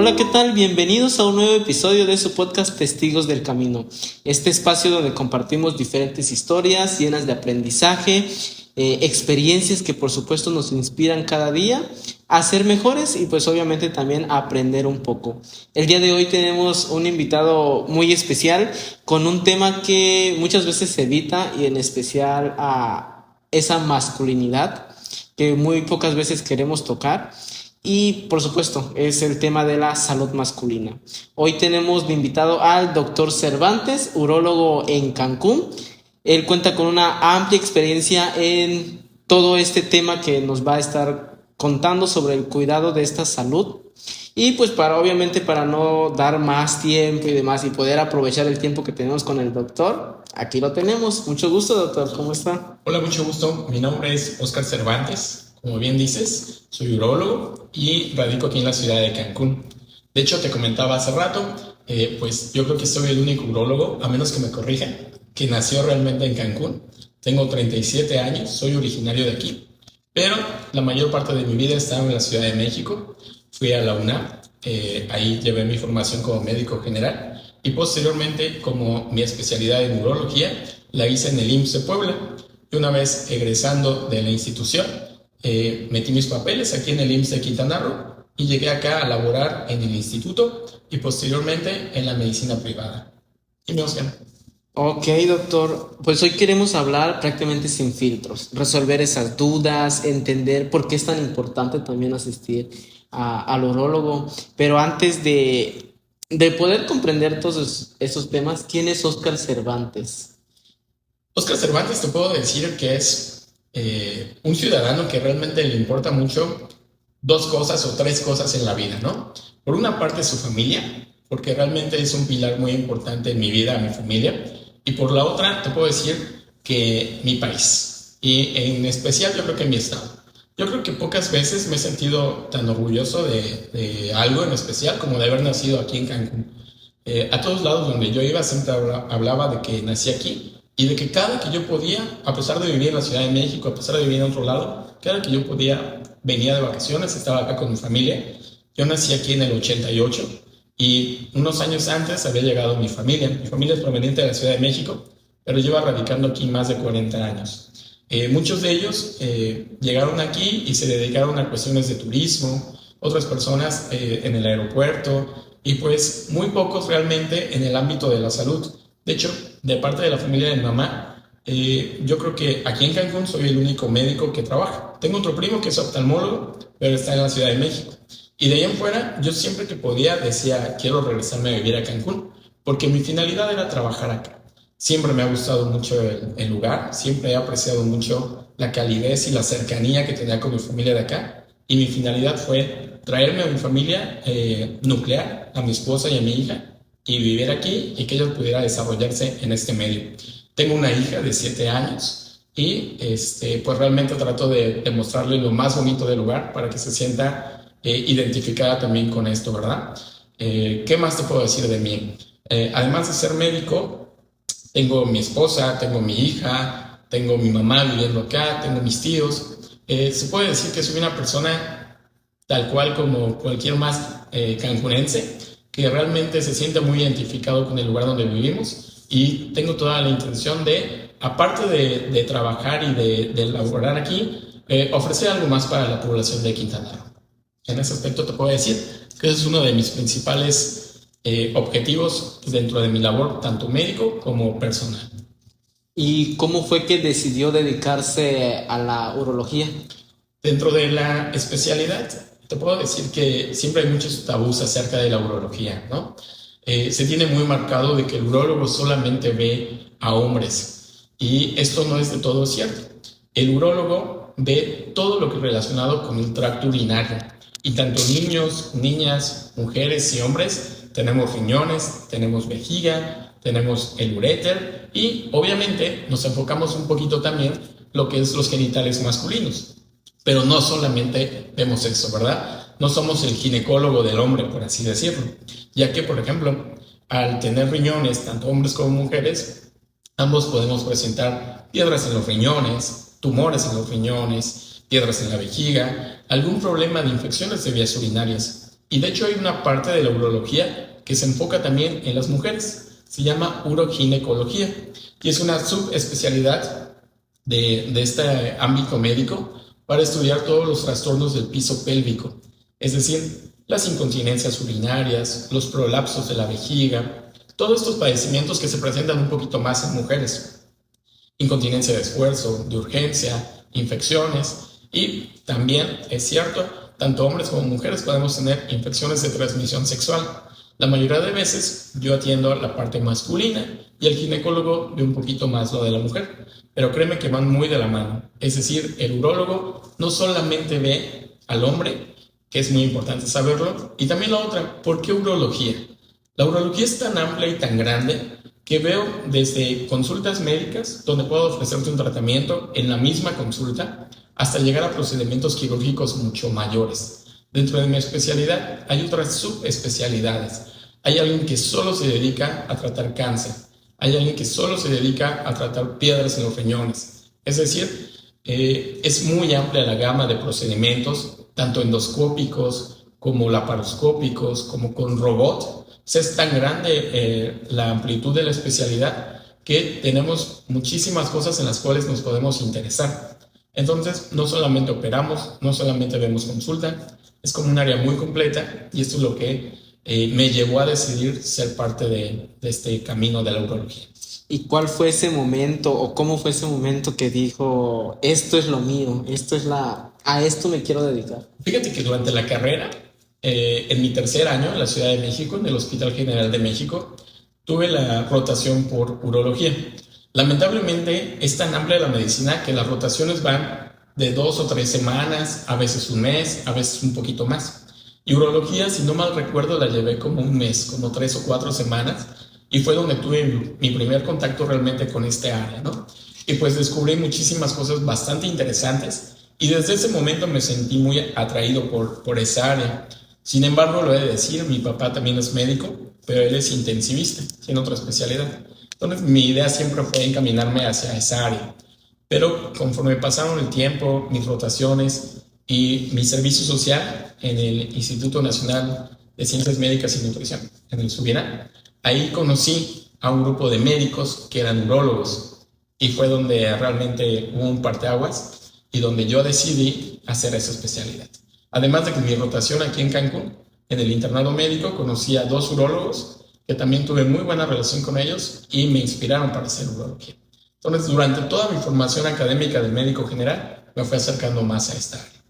Hola, ¿qué tal? Bienvenidos a un nuevo episodio de su podcast Testigos del Camino. Este espacio donde compartimos diferentes historias llenas de aprendizaje, experiencias que por supuesto nos inspiran cada día a ser mejores y pues obviamente también a aprender un poco. El día de hoy tenemos un invitado muy especial con un tema que muchas veces se evita y en especial a esa masculinidad que muy pocas veces queremos tocar. Y por supuesto, es el tema de la salud masculina. Hoy tenemos de invitado al doctor Cervantes, urólogo en Cancún. Él cuenta con una amplia experiencia en todo este tema que nos va a estar contando sobre el cuidado de esta salud. Y pues obviamente para no dar más tiempo y demás y poder aprovechar el tiempo que tenemos con el doctor, aquí lo tenemos. Mucho gusto, doctor. ¿Cómo está? Hola, mucho gusto. Mi nombre es Oscar Cervantes. Como bien dices, soy urólogo y radico aquí en la ciudad de Cancún. De hecho, te comentaba hace rato, pues yo creo que soy el único urólogo, a menos que me corrijan, que nació realmente en Cancún. Tengo 37 años, soy originario de aquí, pero la mayor parte de mi vida estaba en la Ciudad de México. Fui a la UNAM, ahí llevé mi formación como médico general y posteriormente, como mi especialidad en urología, la hice en el IMSS de Puebla. Y una vez egresando de la institución, metí mis papeles aquí en el IMSS de Quintana Roo y llegué acá a laborar en el instituto y posteriormente en la medicina privada. Y me Oscar. Ok, doctor. Pues hoy queremos hablar prácticamente sin filtros, resolver esas dudas, entender por qué es tan importante también asistir al urólogo. Pero antes de poder comprender todos esos temas, ¿quién es Oscar Cervantes? Oscar Cervantes, te puedo decir que es un ciudadano que realmente le importa mucho dos cosas o tres cosas en la vida, ¿no? Por una parte, su familia, porque realmente es un pilar muy importante en mi vida, mi familia. Y por la otra, te puedo decir que mi país. Y en especial, yo creo que mi estado. Yo creo que pocas veces me he sentido tan orgulloso de algo en especial como de haber nacido aquí en Cancún. A todos lados donde yo iba siempre hablaba de que nací aquí y de que cada que yo podía, a pesar de vivir en la Ciudad de México, a pesar de vivir en otro lado, cada que yo podía venía de vacaciones, estaba acá con mi familia. Yo nací aquí en el 88 y unos años antes había llegado mi familia. Mi familia es proveniente de la Ciudad de México, pero lleva radicando aquí más de 40 años. Muchos de ellos llegaron aquí y se dedicaron a cuestiones de turismo, otras personas en el aeropuerto y pues muy pocos realmente en el ámbito de la salud. De hecho, de parte de la familia de mi mamá, yo creo que aquí en Cancún soy el único médico que trabaja. Tengo otro primo que es oftalmólogo, pero está en la Ciudad de México. Y de ahí en fuera, yo siempre que podía decía, quiero regresarme a vivir a Cancún, porque mi finalidad era trabajar acá. Siempre me ha gustado mucho el lugar, siempre he apreciado mucho la calidez y la cercanía que tenía con mi familia de acá. Y mi finalidad fue traerme a mi familia nuclear, a mi esposa y a mi hija, y vivir aquí y que ella pudiera desarrollarse en este medio. Tengo una hija de 7 años y pues realmente trato de mostrarle lo más bonito del lugar para que se sienta identificada también con esto, ¿verdad? ¿Qué más te puedo decir de mí? Además de ser médico, tengo mi esposa, tengo mi hija, tengo mi mamá viviendo acá, tengo mis tíos. Se puede decir que soy una persona tal cual como cualquier más cancunense, que realmente se siente muy identificado con el lugar donde vivimos y tengo toda la intención de, aparte de trabajar y de laborar aquí, ofrecer algo más para la población de Quintana Roo. En ese aspecto te puedo decir que ese es uno de mis principales objetivos dentro de mi labor, tanto médico como personal. ¿Y cómo fue que decidió dedicarse a la urología? Dentro de la especialidad, te puedo decir que siempre hay muchos tabús acerca de la urología, ¿no? Se tiene muy marcado de que el urólogo solamente ve a hombres y esto no es de todo cierto. El urólogo ve todo lo que es relacionado con el tracto urinario y tanto niños, niñas, mujeres y hombres tenemos riñones, tenemos vejiga, tenemos el uréter y obviamente nos enfocamos un poquito también lo que es los genitales masculinos. Pero no solamente vemos eso, ¿verdad? No somos el ginecólogo del hombre, por así decirlo. Ya que, por ejemplo, al tener riñones, tanto hombres como mujeres, ambos podemos presentar piedras en los riñones, tumores en los riñones, piedras en la vejiga, algún problema de infecciones de vías urinarias. Y de hecho hay una parte de la urología que se enfoca también en las mujeres. Se llama uroginecología y es una subespecialidad de este ámbito médico para estudiar todos los trastornos del piso pélvico, es decir, las incontinencias urinarias, los prolapsos de la vejiga, todos estos padecimientos que se presentan un poquito más en mujeres, incontinencia de esfuerzo, de urgencia, infecciones y también es cierto, tanto hombres como mujeres podemos tener infecciones de transmisión sexual. La mayoría de veces yo atiendo la parte masculina y el ginecólogo ve un poquito más lo de la mujer, pero créeme que van muy de la mano. Es decir, el urólogo no solamente ve al hombre, que es muy importante saberlo, y también la otra, ¿por qué urología? La urología es tan amplia y tan grande que veo desde consultas médicas, donde puedo ofrecerte un tratamiento en la misma consulta, hasta llegar a procedimientos quirúrgicos mucho mayores. Dentro de mi especialidad hay otras subespecialidades. Hay alguien que solo se dedica a tratar cáncer. Hay alguien que solo se dedica a tratar piedras en los riñones. Es decir, es muy amplia la gama de procedimientos, tanto endoscópicos como laparoscópicos, como con robot. O sea, es tan grande la amplitud de la especialidad que tenemos muchísimas cosas en las cuales nos podemos interesar. Entonces, no solamente operamos, no solamente vemos consulta, es como un área muy completa y esto es lo que me llevó a decidir ser parte de este camino de la urología. ¿Y cuál fue ese momento o cómo fue ese momento que dijo, esto es lo mío, a esto me quiero dedicar? Fíjate que durante la carrera, en mi tercer año en la Ciudad de México, en el Hospital General de México, tuve la rotación por urología. Lamentablemente es tan amplia la medicina que las rotaciones van de 2 o 3 semanas, a veces un mes, a veces un poquito más. Y urología, si no mal recuerdo, la llevé como un mes, como 3 o 4 semanas, y fue donde tuve mi primer contacto realmente con este área, ¿no? Y pues descubrí muchísimas cosas bastante interesantes, y desde ese momento me sentí muy atraído por esa área. Sin embargo, lo he de decir, mi papá también es médico, pero él es intensivista, tiene otra especialidad. Entonces, mi idea siempre fue encaminarme hacia esa área. Pero conforme pasaron el tiempo, mis rotaciones y mi servicio social en el Instituto Nacional de Ciencias Médicas y Nutrición, en el Subirá, ahí conocí a un grupo de médicos que eran urólogos y fue donde realmente hubo un parteaguas y donde yo decidí hacer esa especialidad. Además de que en mi rotación aquí en Cancún, en el internado médico, conocí a 2 urólogos que también tuve muy buena relación con ellos y me inspiraron para hacer urología. Entonces, durante toda mi formación académica de médico general, me fui acercando más a esta área.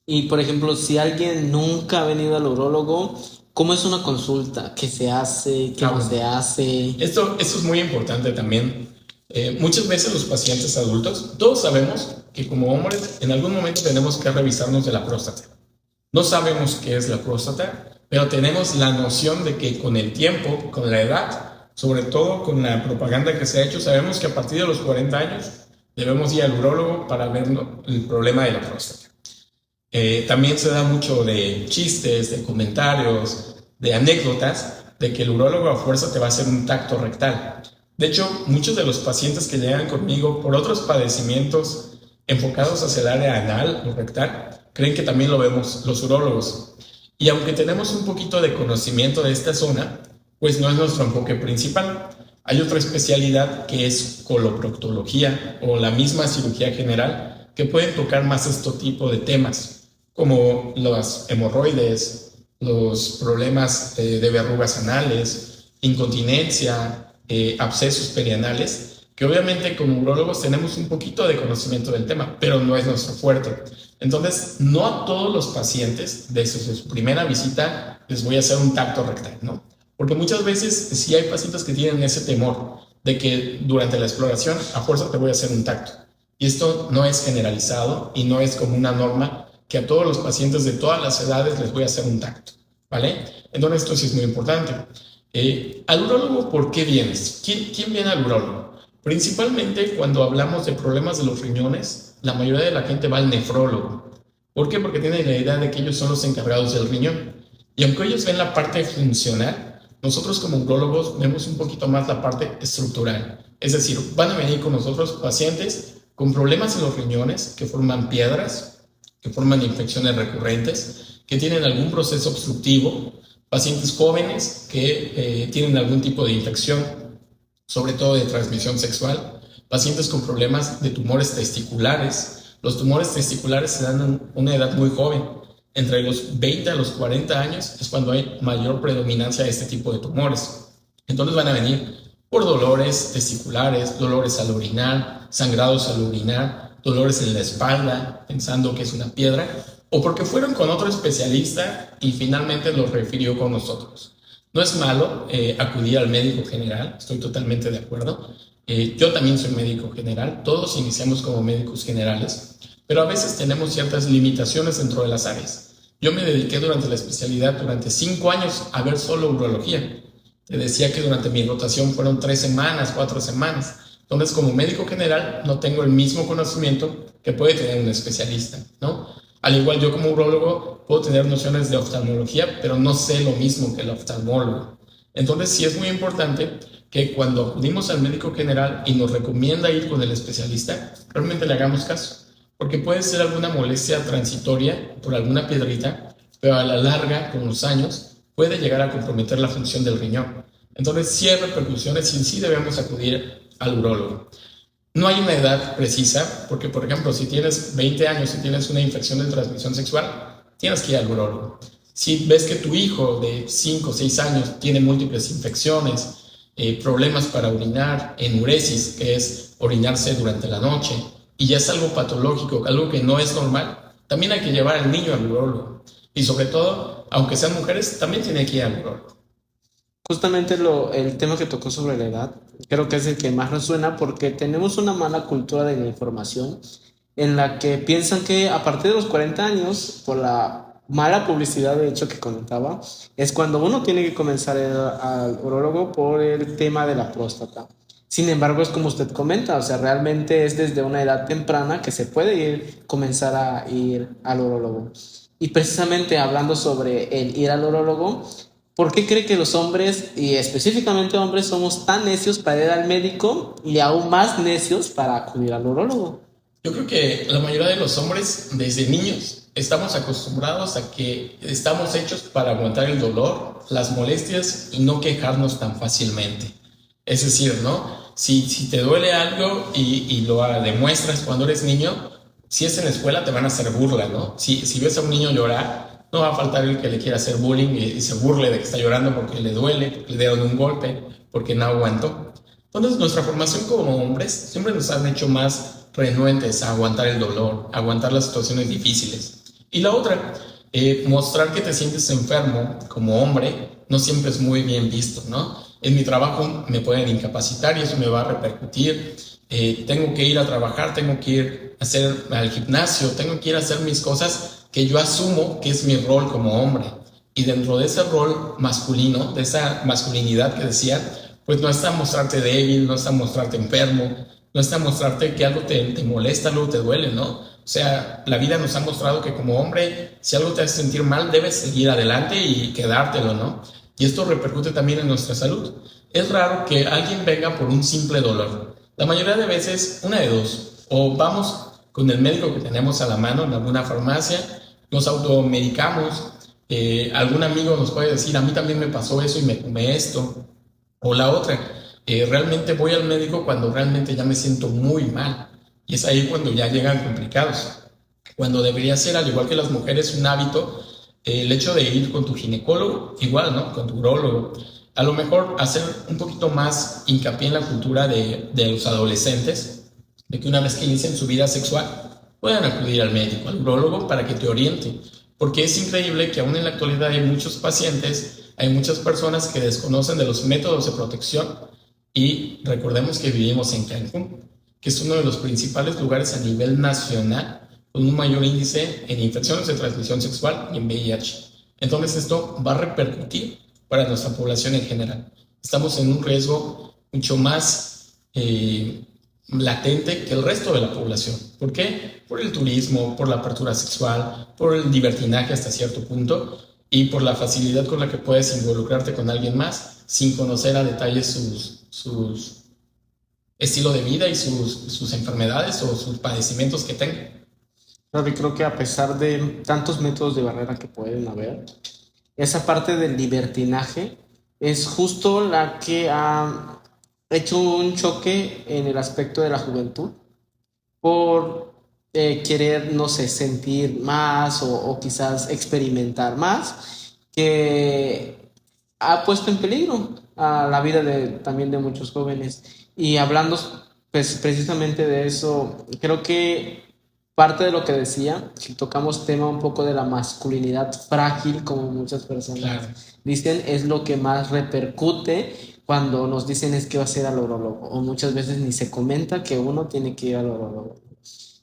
Y, por ejemplo, si alguien nunca ha venido al urólogo, ¿cómo es una consulta? ¿Qué se hace? ¿Qué no se hace? Esto es muy importante también. Muchas veces los pacientes adultos, todos sabemos que como hombres en algún momento tenemos que revisarnos de la próstata. No sabemos qué es la próstata, pero tenemos la noción de que con el tiempo, con la edad, sobre todo con la propaganda que se ha hecho, sabemos que a partir de los 40 años debemos ir al urólogo para ver el problema de la próstata. También se da mucho de chistes, de comentarios, de anécdotas, de que el urólogo a fuerza te va a hacer un tacto rectal. De hecho, muchos de los pacientes que llegan conmigo por otros padecimientos enfocados hacia el área anal o rectal, creen que también lo vemos los urólogos. Y aunque tenemos un poquito de conocimiento de esta zona, pues no es nuestro enfoque principal. Hay otra especialidad que es coloproctología o la misma cirugía general que pueden tocar más este tipo de temas, como las hemorroides, los problemas de verrugas anales, incontinencia, abscesos perianales, que obviamente como urólogos tenemos un poquito de conocimiento del tema, pero no es nuestro fuerte. Entonces, no a todos los pacientes desde su primera visita les voy a hacer un tacto rectal, ¿no? Porque muchas veces sí hay pacientes que tienen ese temor de que durante la exploración a fuerza te voy a hacer un tacto. Y esto no es generalizado y no es como una norma que a todos los pacientes de todas las edades les voy a hacer un tacto, ¿vale? Entonces esto sí es muy importante. Al urólogo, ¿por qué vienes? ¿Quién viene al urólogo? Principalmente cuando hablamos de problemas de los riñones, la mayoría de la gente va al nefrólogo. ¿Por qué? Porque tienen la idea de que ellos son los encargados del riñón. Y aunque ellos ven la parte funcional, nosotros como urólogos vemos un poquito más la parte estructural. Es decir, van a venir con nosotros pacientes con problemas en los riñones que forman piedras, que forman infecciones recurrentes, que tienen algún proceso obstructivo, pacientes jóvenes que tienen algún tipo de infección, sobre todo de transmisión sexual, pacientes con problemas de tumores testiculares. Los tumores testiculares se dan en una edad muy joven, entre los 20 a los 40 años es cuando hay mayor predominancia de este tipo de tumores. Entonces van a venir por dolores testiculares, dolores al orinar, sangrados al orinar, dolores en la espalda, pensando que es una piedra, o porque fueron con otro especialista y finalmente los refirió con nosotros. No es malo acudir al médico general, estoy totalmente de acuerdo. Yo también soy médico general, todos iniciamos como médicos generales, pero a veces tenemos ciertas limitaciones dentro de las áreas. Yo me dediqué durante la especialidad, durante 5 años, a ver solo urología. Te decía que durante mi rotación fueron 3 semanas, 4 semanas. Entonces, como médico general, no tengo el mismo conocimiento que puede tener un especialista, ¿no? Al igual yo como urólogo puedo tener nociones de oftalmología, pero no sé lo mismo que el oftalmólogo. Entonces, sí es muy importante que cuando acudimos al médico general y nos recomienda ir con el especialista, realmente le hagamos caso. Porque puede ser alguna molestia transitoria por alguna piedrita, pero a la larga, con los años, puede llegar a comprometer la función del riñón. Entonces, sí hay repercusiones y sí debemos acudir al urólogo. No hay una edad precisa, porque, por ejemplo, si tienes 20 años y tienes una infección de transmisión sexual, tienes que ir al urólogo. Si ves que tu hijo de 5 o 6 años tiene múltiples infecciones, problemas para orinar, enuresis, que es orinarse durante la noche, y ya es algo patológico, algo que no es normal, también hay que llevar al niño al urólogo. Y sobre todo, aunque sean mujeres, también tiene que ir al urólogo. Justamente el tema que tocó sobre la edad, creo que es el que más resuena porque tenemos una mala cultura de la información en la que piensan que a partir de los 40 años, por la mala publicidad de hecho que comentaba, es cuando uno tiene que comenzar al urólogo por el tema de la próstata. Sin embargo, es como usted comenta, o sea, realmente es desde una edad temprana que se puede comenzar a ir al urólogo. Y precisamente hablando sobre el ir al urólogo, ¿por qué cree que los hombres, y específicamente hombres, somos tan necios para ir al médico y aún más necios para acudir al urólogo? Yo creo que la mayoría de los hombres, desde niños, estamos acostumbrados a que estamos hechos para aguantar el dolor, las molestias y no quejarnos tan fácilmente. Es decir, ¿no? Si te duele algo y lo demuestras cuando eres niño, si es en la escuela te van a hacer burla, ¿no? Si ves a un niño llorar, no va a faltar el que le quiera hacer bullying y se burle de que está llorando porque le duele, porque le dieron un golpe, porque no aguantó. Entonces, nuestra formación como hombres siempre nos han hecho más renuentes a aguantar el dolor, a aguantar las situaciones difíciles. Y la otra, mostrar que te sientes enfermo como hombre no siempre es muy bien visto, ¿no? En mi trabajo me pueden incapacitar y eso me va a repercutir. Tengo que ir a trabajar, tengo que ir a hacer al gimnasio, tengo que ir a hacer mis cosas que yo asumo que es mi rol como hombre. Y dentro de ese rol masculino, de esa masculinidad que decía, pues no está mostrarte débil, no está mostrarte enfermo, no está mostrarte que algo te molesta, algo te duele, ¿no? O sea, la vida nos ha mostrado que como hombre, si algo te hace sentir mal, debes seguir adelante y quedártelo, ¿no? Y esto repercute también en nuestra salud. Es raro que alguien venga por un simple dolor. La mayoría de veces, una de dos, o vamos con el médico que tenemos a la mano en alguna farmacia, nos automedicamos, algún amigo nos puede decir, a mí también me pasó eso y me tomé esto, o la otra, realmente voy al médico cuando realmente ya me siento muy mal, y es ahí cuando ya llegan complicados, cuando debería ser, al igual que las mujeres, un hábito, el hecho de ir con tu ginecólogo, igual, ¿no? Con tu urólogo, a lo mejor hacer un poquito más hincapié en la cultura de los adolescentes, de que una vez que inician su vida sexual, puedan acudir al médico, al urólogo, para que te oriente, porque es increíble que aún en la actualidad hay muchos pacientes, hay muchas personas que desconocen de los métodos de protección y recordemos que vivimos en Cancún, que es uno de los principales lugares a nivel nacional con un mayor índice en infecciones de transmisión sexual y en VIH. Entonces esto va a repercutir para nuestra población en general. Estamos en un riesgo mucho más latente que el resto de la población. ¿Por qué? Por el turismo, por la apertura sexual, por el libertinaje hasta cierto punto y por la facilidad con la que puedes involucrarte con alguien más sin conocer a detalle sus estilo de vida y sus enfermedades o sus padecimientos que tengan. Claro, y creo que a pesar de tantos métodos de barrera que pueden haber, esa parte del libertinaje es justo la que ha hecho un choque en el aspecto de la juventud por querer, no sé, sentir más o quizás experimentar más, que ha puesto en peligro a la vida también de muchos jóvenes. Y hablando pues, precisamente de eso, creo que parte de lo que decía, si tocamos tema un poco de la masculinidad frágil, como muchas personas Claro. dicen, es lo que más repercute cuando nos dicen es que va a ser al orólogo, o muchas veces ni se comenta que uno tiene que ir al orólogo.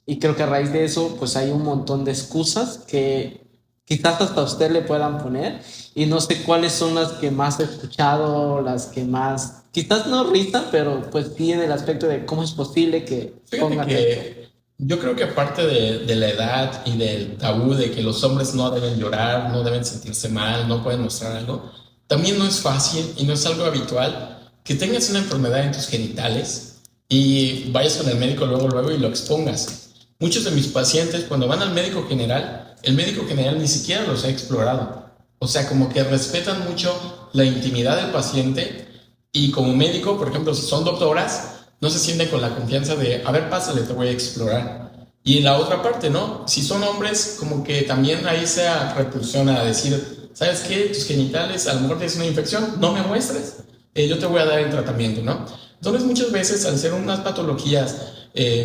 Y creo que a raíz de eso, pues hay un montón de excusas que quizás hasta usted le puedan poner. Y no sé cuáles son las que más he escuchado, las que más, quizás no risa, pero pues sí en el aspecto de cómo es posible que Fíjate pongan esto. que yo creo que aparte de la edad y del tabú de que los hombres no deben llorar, no deben sentirse mal, no pueden mostrar algo, también no es fácil y no es algo habitual que tengas una enfermedad en tus genitales y vayas con el médico luego y lo expongas. Muchos de mis pacientes cuando van al médico general, el médico general ni siquiera los ha explorado. O sea, como que respetan mucho la intimidad del paciente y como médico, por ejemplo, si son doctoras, no se sienten con la confianza de, a ver, pásale, te voy a explorar. Y en la otra parte, ¿no? Si son hombres, como que también ahí se repulsión a decir, ¿sabes qué? Tus genitales, a lo mejor tienes una infección, no me muestres, yo te voy a dar el tratamiento, ¿no? Entonces, muchas veces, al ser unas patologías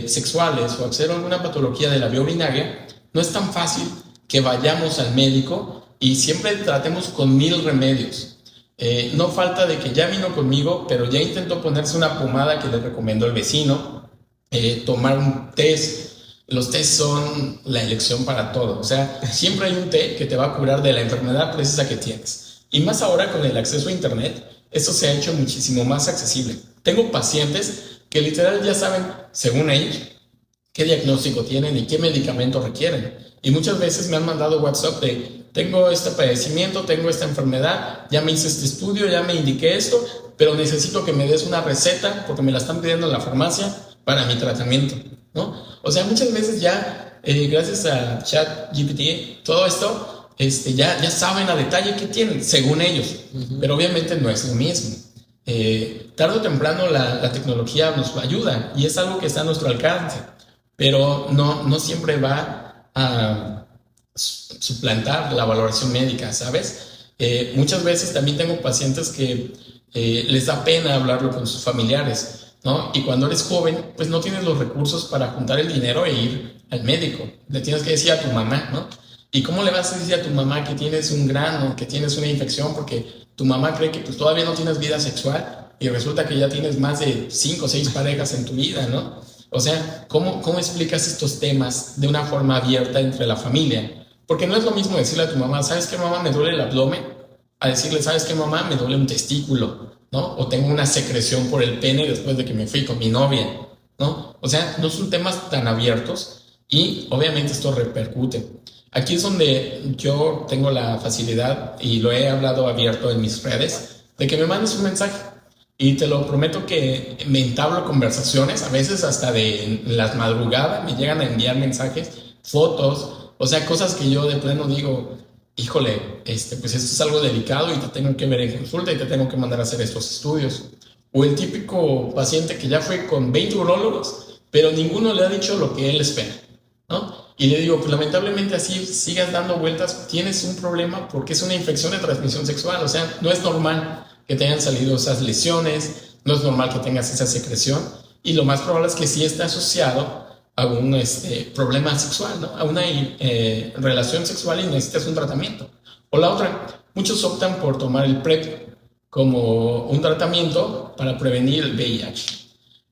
sexuales o al ser alguna patología de la vía urinaria, no es tan fácil que vayamos al médico y siempre tratemos con 1000 remedios. No falta de que ya vino conmigo, pero ya intentó ponerse una pomada que le recomendó el vecino, tomar un test. Los test son la elección para todo. O sea, siempre hay un té que te va a curar de la enfermedad precisa que tienes. Y más ahora con el acceso a Internet, esto se ha hecho muchísimo más accesible. Tengo pacientes que literal ya saben, según ellos, qué diagnóstico tienen y qué medicamento requieren. Y muchas veces me han mandado WhatsApp de, tengo este padecimiento, tengo esta enfermedad, ya me hice este estudio, ya me indiqué esto, pero necesito que me des una receta porque me la están pidiendo en la farmacia para mi tratamiento, ¿no? O sea, muchas veces ya, gracias a ChatGPT, todo esto, ya saben a detalle qué tienen, según ellos, pero obviamente no es lo mismo. Tarde o temprano la tecnología nos ayuda y es algo que está a nuestro alcance, pero no siempre va a suplantar la valoración médica, ¿sabes? Muchas veces también tengo pacientes que les da pena hablarlo con sus familiares, ¿no? Y cuando eres joven, pues no tienes los recursos para juntar el dinero e ir al médico. Le tienes que decir a tu mamá, ¿no? ¿Y cómo le vas a decir a tu mamá que tienes un grano, que tienes una infección? Porque tu mamá cree que pues, todavía no tienes vida sexual y resulta que ya tienes más de 5 o 6 parejas en tu vida, ¿no? O sea, ¿cómo explicas estos temas de una forma abierta entre la familia? Porque no es lo mismo decirle a tu mamá, ¿sabes qué, mamá? Me duele el abdomen, a decirle, ¿sabes qué, mamá? Me duele un testículo, ¿no? O tengo una secreción por el pene después de que me fui con mi novia, ¿no? O sea, no son temas tan abiertos y obviamente esto repercute. Aquí es donde yo tengo la facilidad, y lo he hablado abierto en mis redes, de que me mandes un mensaje. Y te lo prometo que me entablo conversaciones, a veces hasta de las madrugadas me llegan a enviar mensajes, fotos, o sea, cosas que yo de pleno digo, híjole, pues esto es algo delicado y te tengo que ver en consulta y te tengo que mandar a hacer estos estudios. O el típico paciente que ya fue con 20 urólogos, pero ninguno le ha dicho lo que él espera, ¿no? Y le digo, pues lamentablemente así sigas dando vueltas, tienes un problema porque es una infección de transmisión sexual, o sea, no es normal que te hayan salido esas lesiones, no es normal que tengas esa secreción y lo más probable es que sí está asociado a un problema sexual, ¿no? A una relación sexual y necesitas un tratamiento. O la otra, muchos optan por tomar el PrEP como un tratamiento para prevenir el VIH.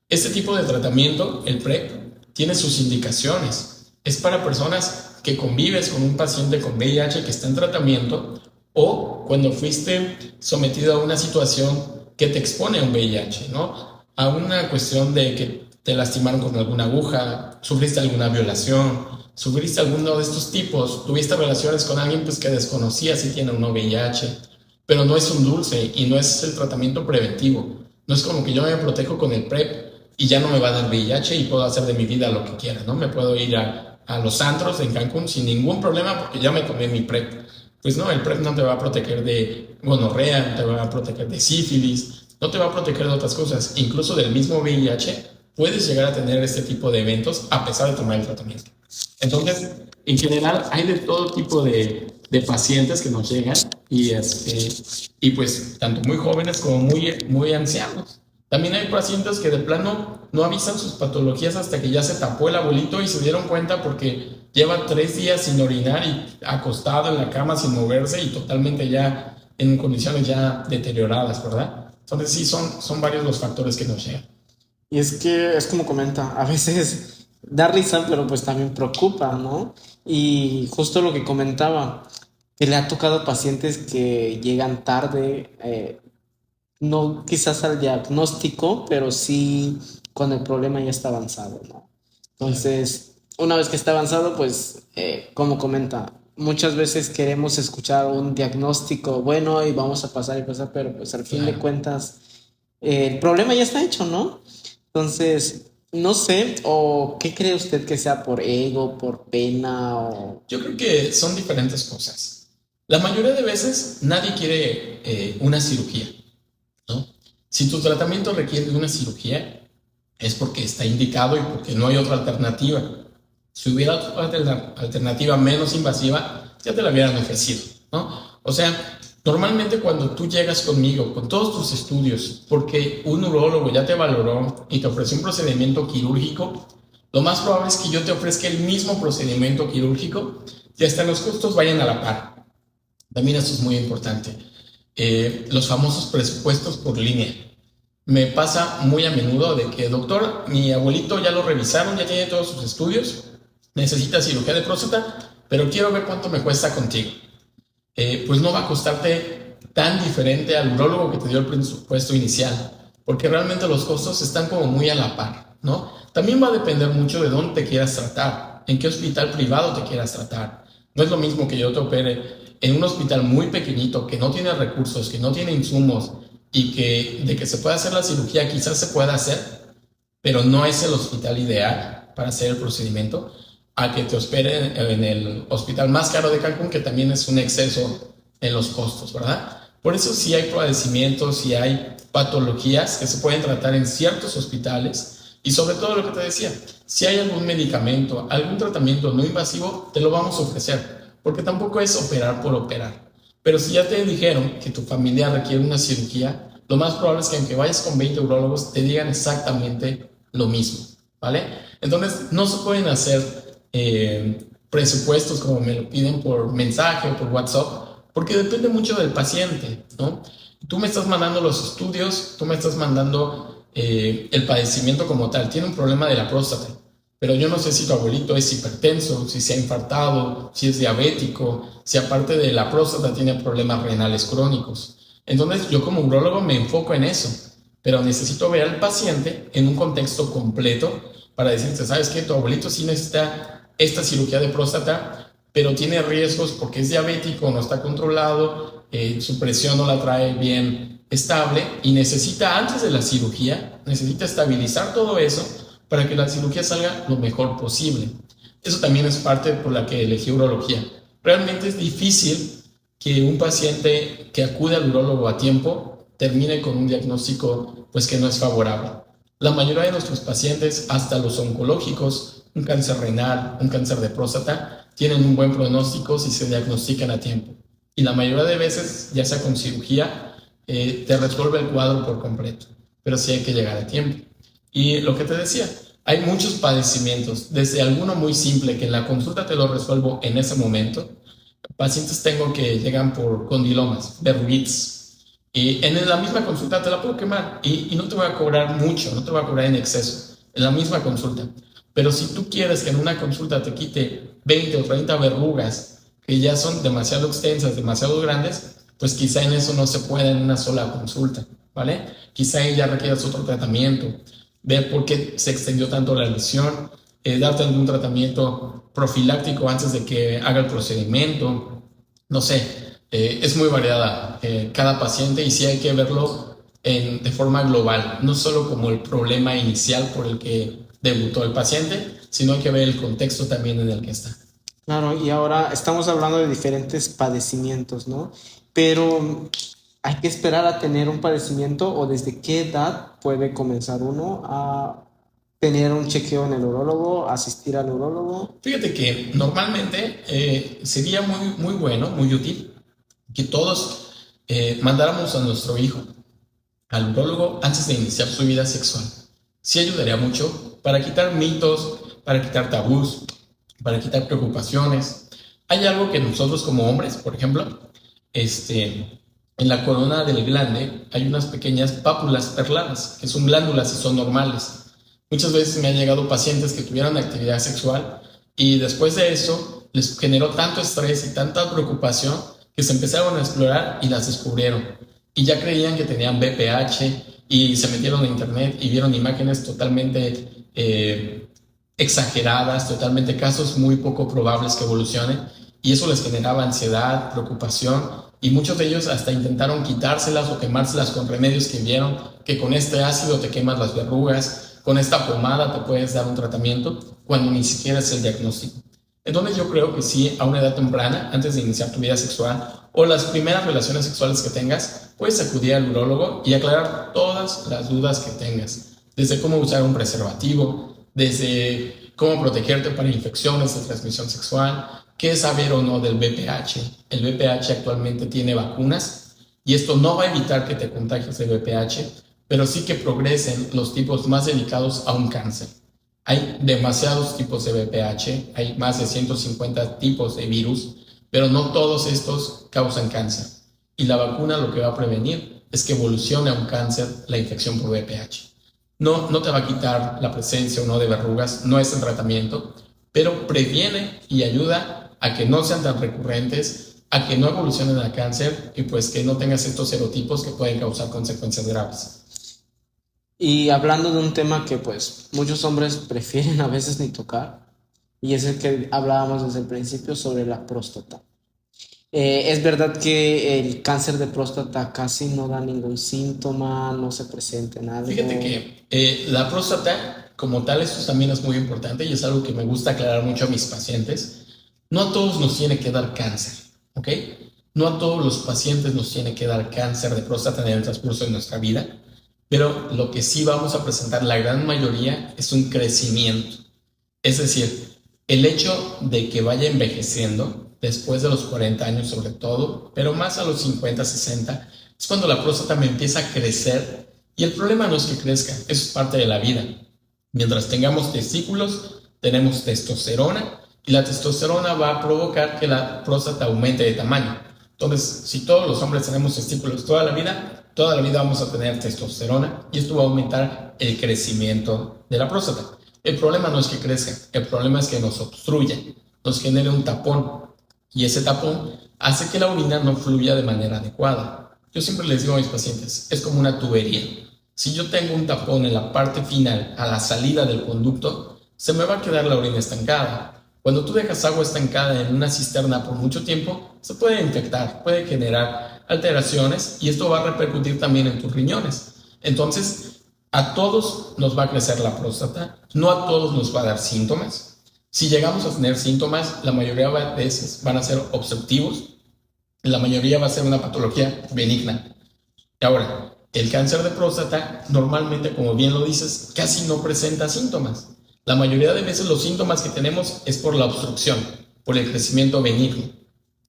Este tipo de tratamiento, el PrEP, tiene sus indicaciones. Es para personas que convives con un paciente con VIH que está en tratamiento o cuando fuiste sometido a una situación que te expone a un VIH, ¿no? A una cuestión de que te lastimaron con alguna aguja, sufriste alguna violación, sufriste alguno de estos tipos, tuviste relaciones con alguien pues, que desconocía si tiene o no VIH, pero no es un dulce y no es el tratamiento preventivo. No es como que yo me protejo con el PrEP y ya no me va a dar VIH y puedo hacer de mi vida lo que quiera, ¿no? Me puedo ir a a los antros en Cancún sin ningún problema porque ya me tomé mi PrEP. Pues no, el PrEP no te va a proteger de gonorrea, no te va a proteger de sífilis, no te va a proteger de otras cosas, incluso del mismo VIH. Puedes llegar a tener este tipo de eventos a pesar de tomar el tratamiento. Entonces, en general, hay de todo tipo de pacientes que nos llegan y pues tanto muy jóvenes como muy ancianos. También hay pacientes que de plano no avisan sus patologías hasta que ya se tapó el abuelito y se dieron cuenta porque lleva 3 días sin orinar y acostado en la cama sin moverse y totalmente ya en condiciones ya deterioradas, ¿verdad? Entonces sí, son varios los factores que nos llegan. Y es que es como comenta, a veces da risa, pero pues también preocupa, ¿no? Y justo lo que comentaba, que le ha tocado pacientes que llegan tarde, no quizás al diagnóstico, pero sí cuando el problema ya está avanzado, ¿no? Entonces, una vez que está avanzado, pues, como comenta, muchas veces queremos escuchar un diagnóstico bueno y vamos a pasar y pasar, pero pues al fin de cuentas, el problema ya está hecho, ¿no? Entonces, no sé, o qué cree usted que sea por ego, por pena, o... Yo creo que son diferentes cosas. La mayoría de veces nadie quiere una cirugía, ¿no? Si tu tratamiento requiere de una cirugía, es porque está indicado y porque no hay otra alternativa. Si hubiera otra alternativa menos invasiva, ya te la hubieran ofrecido, ¿no? O sea, normalmente cuando tú llegas conmigo, con todos tus estudios, porque un urólogo ya te valoró y te ofreció un procedimiento quirúrgico, lo más probable es que yo te ofrezca el mismo procedimiento quirúrgico y hasta los costos vayan a la par. También esto es muy importante. Los famosos presupuestos por línea. Me pasa muy a menudo de que, doctor, mi abuelito ya lo revisaron, ya tiene todos sus estudios, necesita cirugía de próstata, pero quiero ver cuánto me cuesta contigo. Pues no va a costarte tan diferente al urólogo que te dio el presupuesto inicial, porque realmente los costos están como muy a la par, ¿no? También va a depender mucho de dónde te quieras tratar, en qué hospital privado te quieras tratar. No es lo mismo que yo te opere en un hospital muy pequeñito, que no tiene recursos, que no tiene insumos, y que de que se pueda hacer la cirugía quizás se pueda hacer, pero no es el hospital ideal para hacer el procedimiento, a que te hospeden en el hospital más caro de Cancún, que también es un exceso en los costos, ¿verdad? Por eso sí hay padecimientos, sí hay patologías que se pueden tratar en ciertos hospitales y sobre todo lo que te decía, si hay algún medicamento, algún tratamiento no invasivo, te lo vamos a ofrecer, porque tampoco es operar por operar. Pero si ya te dijeron que tu familia requiere una cirugía, lo más probable es que aunque vayas con 20 urólogos, te digan exactamente lo mismo, ¿vale? Entonces, no se pueden hacer presupuestos como me lo piden por mensaje o por WhatsApp, porque depende mucho del paciente, ¿no? Tú me estás mandando los estudios, tú me estás mandando el padecimiento como tal. Tiene un problema de la próstata, pero yo no sé si tu abuelito es hipertenso, si se ha infartado, si es diabético, si aparte de la próstata tiene problemas renales crónicos. Entonces yo como urólogo me enfoco en eso, pero necesito ver al paciente en un contexto completo para decirte, ¿sabes qué? Tu abuelito sí necesita esta cirugía de próstata, pero tiene riesgos porque es diabético, no está controlado, su presión no la trae bien estable y necesita antes de la cirugía, necesita estabilizar todo eso para que la cirugía salga lo mejor posible. Eso también es parte por la que elegí urología. Realmente es difícil que un paciente que acude al urólogo a tiempo termine con un diagnóstico pues que no es favorable. La mayoría de nuestros pacientes, hasta los oncológicos, un cáncer renal, un cáncer de próstata, tienen un buen pronóstico si se diagnostican a tiempo. Y la mayoría de veces, ya sea con cirugía, te resuelve el cuadro por completo, pero sí hay que llegar a tiempo. Y lo que te decía, hay muchos padecimientos, desde alguno muy simple que en la consulta te lo resuelvo en ese momento. Pacientes tengo que llegan por condilomas, verruguitis, y en la misma consulta te la puedo quemar y no te voy a cobrar mucho, no te voy a cobrar en exceso, en la misma consulta. Pero si tú quieres que en una consulta te quite 20 o 30 verrugas que ya son demasiado extensas, demasiado grandes, pues quizá en eso no se pueda en una sola consulta, ¿vale? Quizá ya requieras otro tratamiento, ver por qué se extendió tanto la lesión, darte algún tratamiento profiláctico antes de que haga el procedimiento, no sé. Es muy variada cada paciente y sí hay que verlo de forma global, no solo como el problema inicial por el que debutó el paciente, sino hay que ver el contexto también en el que está. Claro, y ahora estamos hablando de diferentes padecimientos, ¿no? Pero hay que esperar a tener un padecimiento o desde qué edad puede comenzar uno a tener un chequeo en el urólogo, asistir al urólogo. Fíjate que normalmente sería muy bueno, muy útil que todos mandáramos a nuestro hijo al urólogo antes de iniciar su vida sexual. Sí ayudaría mucho para quitar mitos, para quitar tabús, para quitar preocupaciones. Hay algo que nosotros como hombres, por ejemplo, en la corona del glande hay unas pequeñas pápulas perladas, que son glándulas y son normales. Muchas veces me han llegado pacientes que tuvieron actividad sexual y después de eso les generó tanto estrés y tanta preocupación que se empezaron a explorar y las descubrieron. Y ya creían que tenían BPH y se metieron a internet y vieron imágenes totalmente exageradas, totalmente casos muy poco probables que evolucionen, y eso les generaba ansiedad, preocupación, y muchos de ellos hasta intentaron quitárselas o quemárselas con remedios que vieron que con este ácido te quemas las verrugas, con esta pomada te puedes dar un tratamiento, cuando ni siquiera es el diagnóstico. Entonces yo creo que sí, a una edad temprana, antes de iniciar tu vida sexual o las primeras relaciones sexuales que tengas, puedes acudir al urólogo y aclarar todas las dudas que tengas, desde cómo usar un preservativo, desde cómo protegerte para infecciones de transmisión sexual, qué saber o no del VPH. El VPH actualmente tiene vacunas y esto no va a evitar que te contagies de VPH, pero sí que progresen los tipos más delicados a un cáncer. Hay demasiados tipos de VPH, hay más de 150 tipos de virus, pero no todos estos causan cáncer. Y la vacuna lo que va a prevenir es que evolucione a un cáncer la infección por VPH. No te va a quitar la presencia o no de verrugas, no es el tratamiento, pero previene y ayuda a que no sean tan recurrentes, a que no evolucionen a cáncer y pues que no tengas estos serotipos que pueden causar consecuencias graves. Y hablando de un tema que pues muchos hombres prefieren a veces ni tocar, y es el que hablábamos desde el principio sobre la próstata. Es verdad que el cáncer de próstata casi no da ningún síntoma, no se presenta en algo. Fíjate que la próstata como tal, esto también es muy importante y es algo que me gusta aclarar mucho a mis pacientes. No a todos nos tiene que dar cáncer, ¿ok? No a todos los pacientes nos tiene que dar cáncer de próstata en el transcurso de nuestra vida, pero lo que sí vamos a presentar la gran mayoría es un crecimiento. Es decir, el hecho de que vaya envejeciendo después de los 40 años sobre todo, pero más a los 50, 60, es cuando la próstata me empieza a crecer y el problema no es que crezca, eso es parte de la vida. Mientras tengamos testículos, tenemos testosterona y la testosterona va a provocar que la próstata aumente de tamaño. Entonces, si todos los hombres tenemos testículos toda la vida vamos a tener testosterona y esto va a aumentar el crecimiento de la próstata. El problema no es que crezca, el problema es que nos obstruya, nos genere un tapón y ese tapón hace que la orina no fluya de manera adecuada. Yo siempre les digo a mis pacientes, es como una tubería. Si yo tengo un tapón en la parte final, a la salida del conducto, se me va a quedar la orina estancada. Cuando tú dejas agua estancada en una cisterna por mucho tiempo, se puede infectar, puede generar alteraciones y esto va a repercutir también en tus riñones. Entonces, a todos nos va a crecer la próstata, no a todos nos va a dar síntomas. Si llegamos a tener síntomas, la mayoría de veces van a ser obstructivos, la mayoría va a ser una patología benigna. Ahora, el cáncer de próstata normalmente, como bien lo dices, casi no presenta síntomas. La mayoría de veces los síntomas que tenemos es por la obstrucción, por el crecimiento benigno.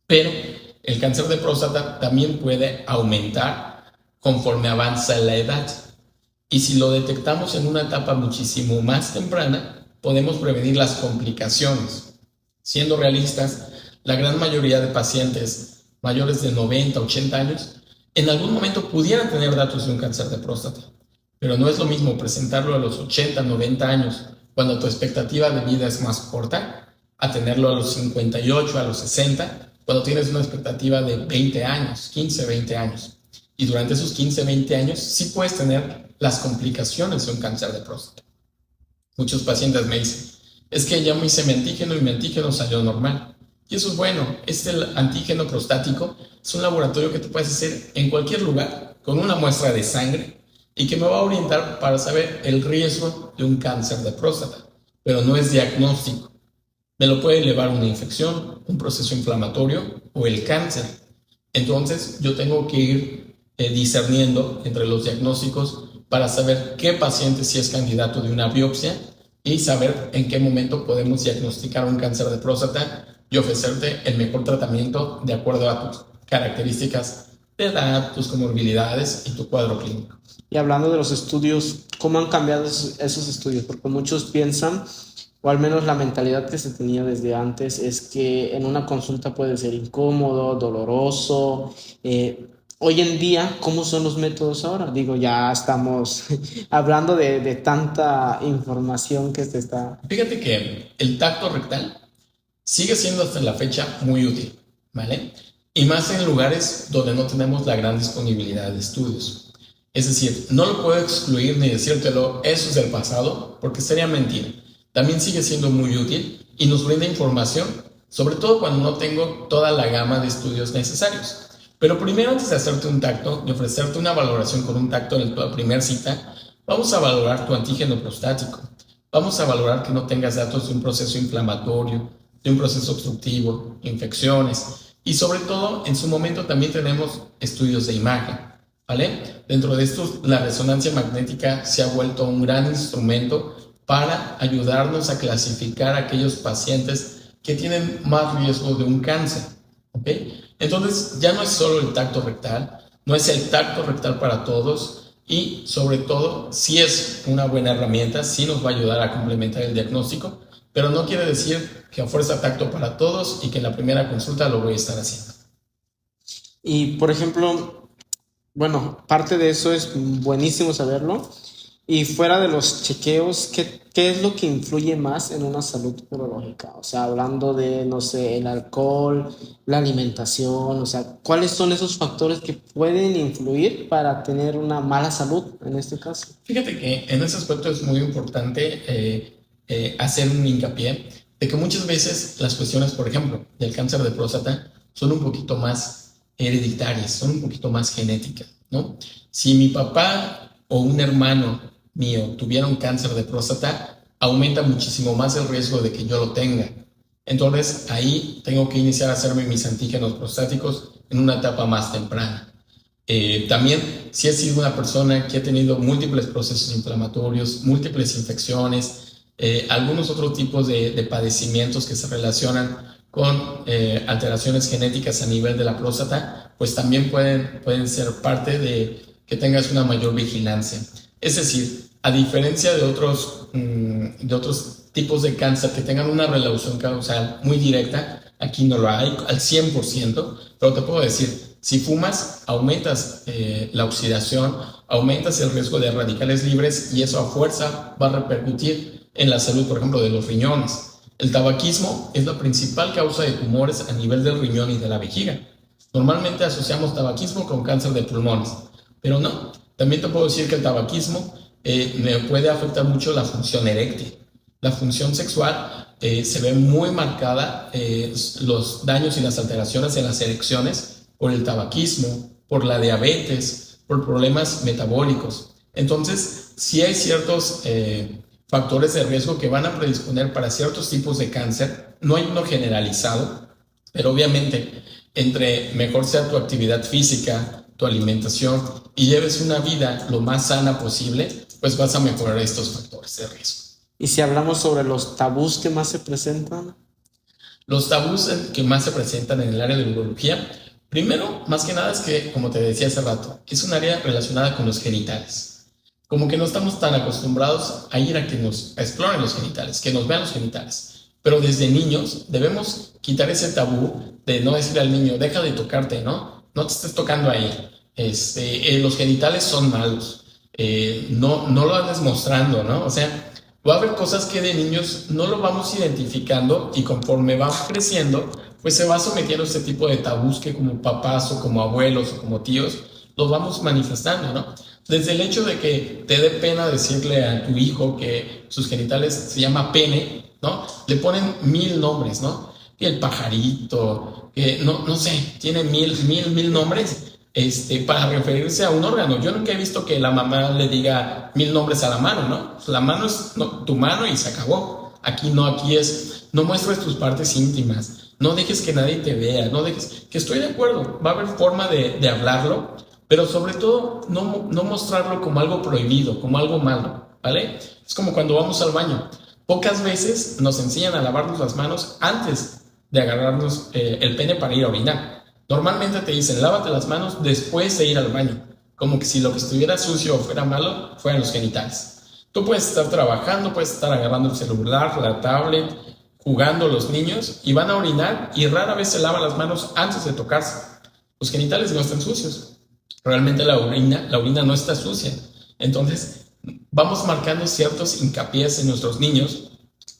Pero el cáncer de próstata también puede aumentar conforme avanza la edad. Y si lo detectamos en una etapa muchísimo más temprana, podemos prevenir las complicaciones. Siendo realistas, la gran mayoría de pacientes mayores de 90, 80 años, en algún momento pudieran tener datos de un cáncer de próstata. Pero no es lo mismo presentarlo a los 80, 90 años, cuando tu expectativa de vida es más corta, a tenerlo a los 58, a los 60, cuando tienes una expectativa de 20 años, 15, 20 años. Y durante esos 15, 20 años sí puedes tener las complicaciones de un cáncer de próstata. Muchos pacientes me dicen, es que ya me hice mi antígeno y mi antígeno salió normal. Y eso es bueno, este antígeno prostático es un laboratorio que tú puedes hacer en cualquier lugar, con una muestra de sangre, y que me va a orientar para saber el riesgo de un cáncer de próstata. pero no es diagnóstico. Me lo puede llevar una infección, un proceso inflamatorio o el cáncer. Entonces yo tengo que ir discerniendo entre los diagnósticos para saber qué paciente sí es candidato de una biopsia y saber en qué momento podemos diagnosticar un cáncer de próstata y ofrecerte el mejor tratamiento de acuerdo a tus características de edad, tus comorbilidades y tu cuadro clínico. Y hablando de los estudios, ¿cómo han cambiado esos estudios? Porque muchos piensan, o al menos la mentalidad que se tenía desde antes, es que en una consulta puede ser incómodo, doloroso. Hoy en día, ¿cómo son los métodos ahora? Digo, ya estamos hablando de tanta información que se está... Fíjate que el tacto rectal sigue siendo hasta la fecha muy útil, ¿vale? Y más en lugares donde no tenemos la gran disponibilidad de estudios. Es decir, no lo puedo excluir ni decírtelo, eso es del pasado, porque sería mentira. También sigue siendo muy útil y nos brinda información, sobre todo cuando no tengo toda la gama de estudios necesarios. Pero primero, antes de hacerte un tacto, de ofrecerte una valoración con un tacto en tu primera cita, vamos a valorar tu antígeno prostático. Vamos a valorar que no tengas datos de un proceso inflamatorio, de un proceso obstructivo, infecciones. Y sobre todo, en su momento también tenemos estudios de imagen, ¿vale? Dentro de estos, la resonancia magnética se ha vuelto un gran instrumento para ayudarnos a clasificar a aquellos pacientes que tienen más riesgo de un cáncer, ¿ok? Entonces, ya no es solo el tacto rectal, no es el tacto rectal para todos y, sobre todo, sí es una buena herramienta, sí nos va a ayudar a complementar el diagnóstico, pero no quiere decir que a fuerza tacto para todos y que en la primera consulta lo voy a estar haciendo. Y, por ejemplo, bueno, parte de eso es buenísimo saberlo. Y fuera de los chequeos, ¿qué es lo que influye más en una salud urológica? O sea, hablando de, no sé, el alcohol, la alimentación, o sea, ¿cuáles son esos factores que pueden influir para tener una mala salud en este caso? Fíjate que en ese aspecto es muy importante hacer un hincapié de que muchas veces las cuestiones, por ejemplo, del cáncer de próstata son un poquito más hereditarias, son un poquito más genéticas, ¿no? Si mi papá o un hermano mío tuviera un cáncer de próstata, aumenta muchísimo más el riesgo de que yo lo tenga. Entonces ahí tengo que iniciar a hacerme mis antígenos prostáticos en una etapa más temprana. También, si he sido una persona que ha tenido múltiples procesos inflamatorios, múltiples infecciones, algunos otros tipos de padecimientos que se relacionan con alteraciones genéticas a nivel de la próstata, pues también pueden ser parte de que tengas una mayor vigilancia. Es decir, a diferencia de otros tipos de cáncer que tengan una relación causal muy directa, aquí no lo hay al 100%, pero te puedo decir, si fumas, aumentas la oxidación, aumentas el riesgo de radicales libres y eso a fuerza va a repercutir en la salud, por ejemplo, de los riñones. El tabaquismo es la principal causa de tumores a nivel del riñón y de la vejiga. Normalmente asociamos tabaquismo con cáncer de pulmones, pero no. También te puedo decir que el tabaquismo me puede afectar mucho la función eréctil. La función sexual se ve muy marcada, los daños y las alteraciones en las erecciones por el tabaquismo, por la diabetes, por problemas metabólicos. Entonces, sí hay ciertos factores de riesgo que van a predisponer para ciertos tipos de cáncer. No hay uno generalizado, pero obviamente entre mejor sea tu actividad física, tu alimentación y lleves una vida lo más sana posible, pues vas a mejorar estos factores de riesgo. Y si hablamos sobre los tabús que más se presentan. Los tabús que más se presentan en el área de urología, primero, más que nada es que, como te decía hace rato, es un área relacionada con los genitales. Como que no estamos tan acostumbrados a ir a que nos exploren los genitales, que nos vean los genitales. Pero desde niños debemos quitar ese tabú de no decirle al niño, deja de tocarte, ¿no? No te estés tocando ahí. Los genitales son malos. No lo andes mostrando, ¿no? O sea, va a haber cosas que de niños no lo vamos identificando y conforme vamos creciendo, pues se va sometiendo a este tipo de tabús que como papás o como abuelos o como tíos los vamos manifestando, ¿no? Desde el hecho de que te dé pena decirle a tu hijo que sus genitales se llama pene, ¿no? Le ponen 1000 nombres, ¿no? Que el pajarito, que no sé, tiene mil nombres. Para referirse a un órgano. Yo nunca he visto que la mamá le diga 1000 nombres a la mano, ¿no? La mano es tu mano y se acabó. Aquí no, aquí es, no muestres tus partes íntimas, no dejes que nadie te vea, no dejes, que estoy de acuerdo, va a haber forma de hablarlo, pero sobre todo no mostrarlo como algo prohibido, como algo malo, ¿vale? Es como cuando vamos al baño. Pocas veces nos enseñan a lavarnos las manos antes de agarrarnos el pene para ir a orinar. Normalmente te dicen, lávate las manos después de ir al baño, como que si lo que estuviera sucio o fuera malo fueran los genitales. Tú puedes estar trabajando, puedes estar agarrando el celular, la tablet, jugando los niños y van a orinar y rara vez se lavan las manos antes de tocarse. Los genitales no están sucios. Realmente la orina no está sucia. Entonces, vamos marcando ciertos hincapiés en nuestros niños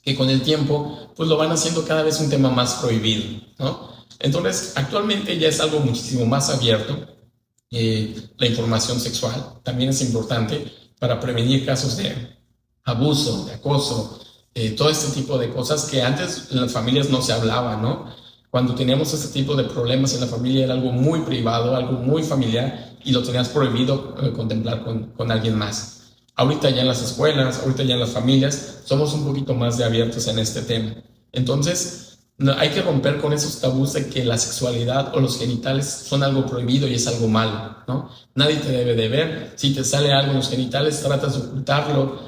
que con el tiempo pues lo van haciendo cada vez un tema más prohibido, ¿no? Entonces, actualmente ya es algo muchísimo más abierto. La información sexual también es importante para prevenir casos de abuso, de acoso, todo este tipo de cosas que antes en las familias no se hablaba, ¿no? Cuando teníamos este tipo de problemas en la familia era algo muy privado, algo muy familiar y lo tenías prohibido contemplar con alguien más. Ahorita ya en las escuelas, ahorita ya en las familias, somos un poquito más de abiertos en este tema. Entonces, hay que romper con esos tabús de que la sexualidad o los genitales son algo prohibido y es algo malo, ¿no? Nadie te debe de ver. Si te sale algo en los genitales, tratas de ocultarlo.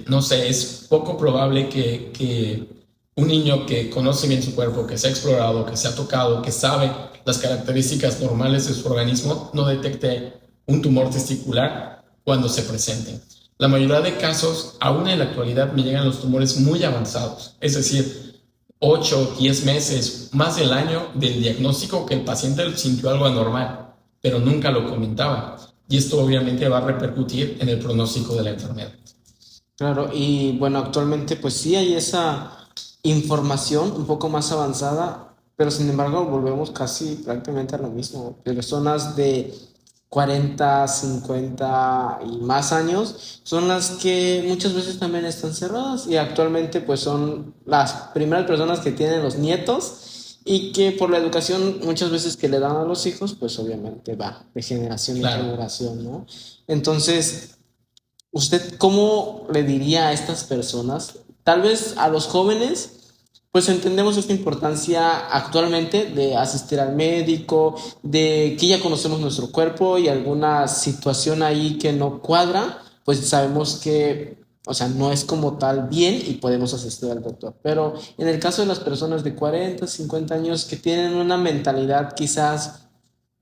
No sé, es poco probable que un niño que conoce bien su cuerpo, que se ha explorado, que se ha tocado, que sabe las características normales de su organismo, no detecte un tumor testicular cuando se presente. La mayoría de casos, aún en la actualidad, me llegan los tumores muy avanzados, es decir, 8, 10 meses, más del año del diagnóstico que el paciente sintió algo anormal, pero nunca lo comentaba. Y esto obviamente va a repercutir en el pronóstico de la enfermedad. Claro, y bueno, actualmente pues sí hay esa información un poco más avanzada, pero sin embargo volvemos casi prácticamente a lo mismo. Personas de 40, 50 y más años son las que muchas veces también están cerradas y actualmente pues son las primeras personas que tienen los nietos y que por la educación muchas veces que le dan a los hijos pues obviamente va de generación en generación, ¿no? Entonces, ¿usted cómo le diría a estas personas? Tal vez a los jóvenes pues entendemos esta importancia actualmente de asistir al médico, de que ya conocemos nuestro cuerpo y alguna situación ahí que no cuadra, pues sabemos que, o sea, no es como tal bien y podemos asistir al doctor. Pero en el caso de las personas de 40, 50 años que tienen una mentalidad quizás,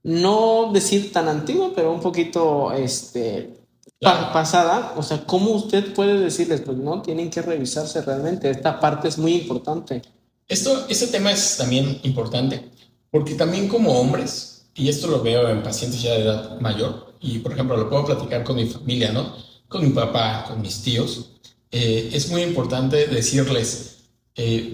no decir tan antigua, pero un poquito, pasada, o sea, ¿cómo usted puede decirles? Pues no, tienen que revisarse realmente, esta parte es muy importante. Este tema es también importante porque también como hombres, y esto lo veo en pacientes ya de edad mayor, y por ejemplo lo puedo platicar con mi familia, ¿no? Con mi papá, con mis tíos, es muy importante decirles,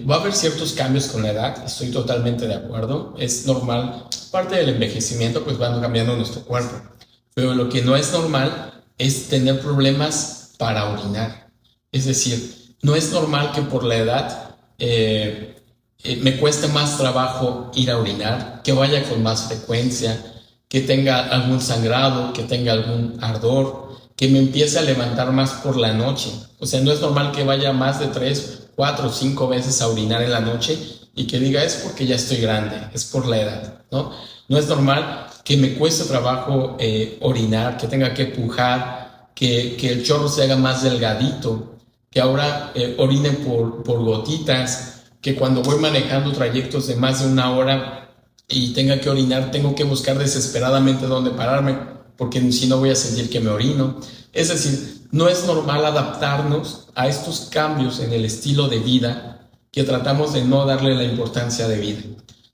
va a haber ciertos cambios con la edad, estoy totalmente de acuerdo, es normal, parte del envejecimiento pues van cambiando nuestro cuerpo, pero lo que no es normal es tener problemas para orinar, es decir, no es normal que por la edad me cueste más trabajo ir a orinar, que vaya con más frecuencia, que tenga algún sangrado, que tenga algún ardor, que me empiece a levantar más por la noche. O sea, no es normal que vaya más de 3, 4, 5 veces a orinar en la noche y que diga es porque ya estoy grande, es por la edad, ¿no? No es normal que me cueste trabajo orinar, que tenga que pujar, que el chorro se haga más delgadito, que ahora orine por gotitas, que cuando voy manejando trayectos de más de 1 hora y tenga que orinar, tengo que buscar desesperadamente dónde pararme, porque si no voy a sentir que me orino. Es decir, no es normal adaptarnos a estos cambios en el estilo de vida que tratamos de no darle la importancia de vida.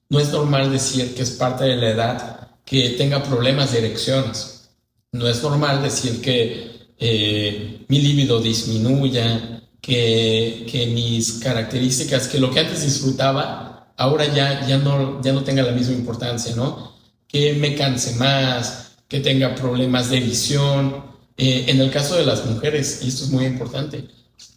No es normal decir que es parte de la edad que tenga problemas de erecciones. No es normal decir que mi libido disminuya, que mis características, que lo que antes disfrutaba, ahora ya no tenga la misma importancia, ¿no? Que me canse más, que tenga problemas de visión. En el caso de las mujeres, y esto es muy importante,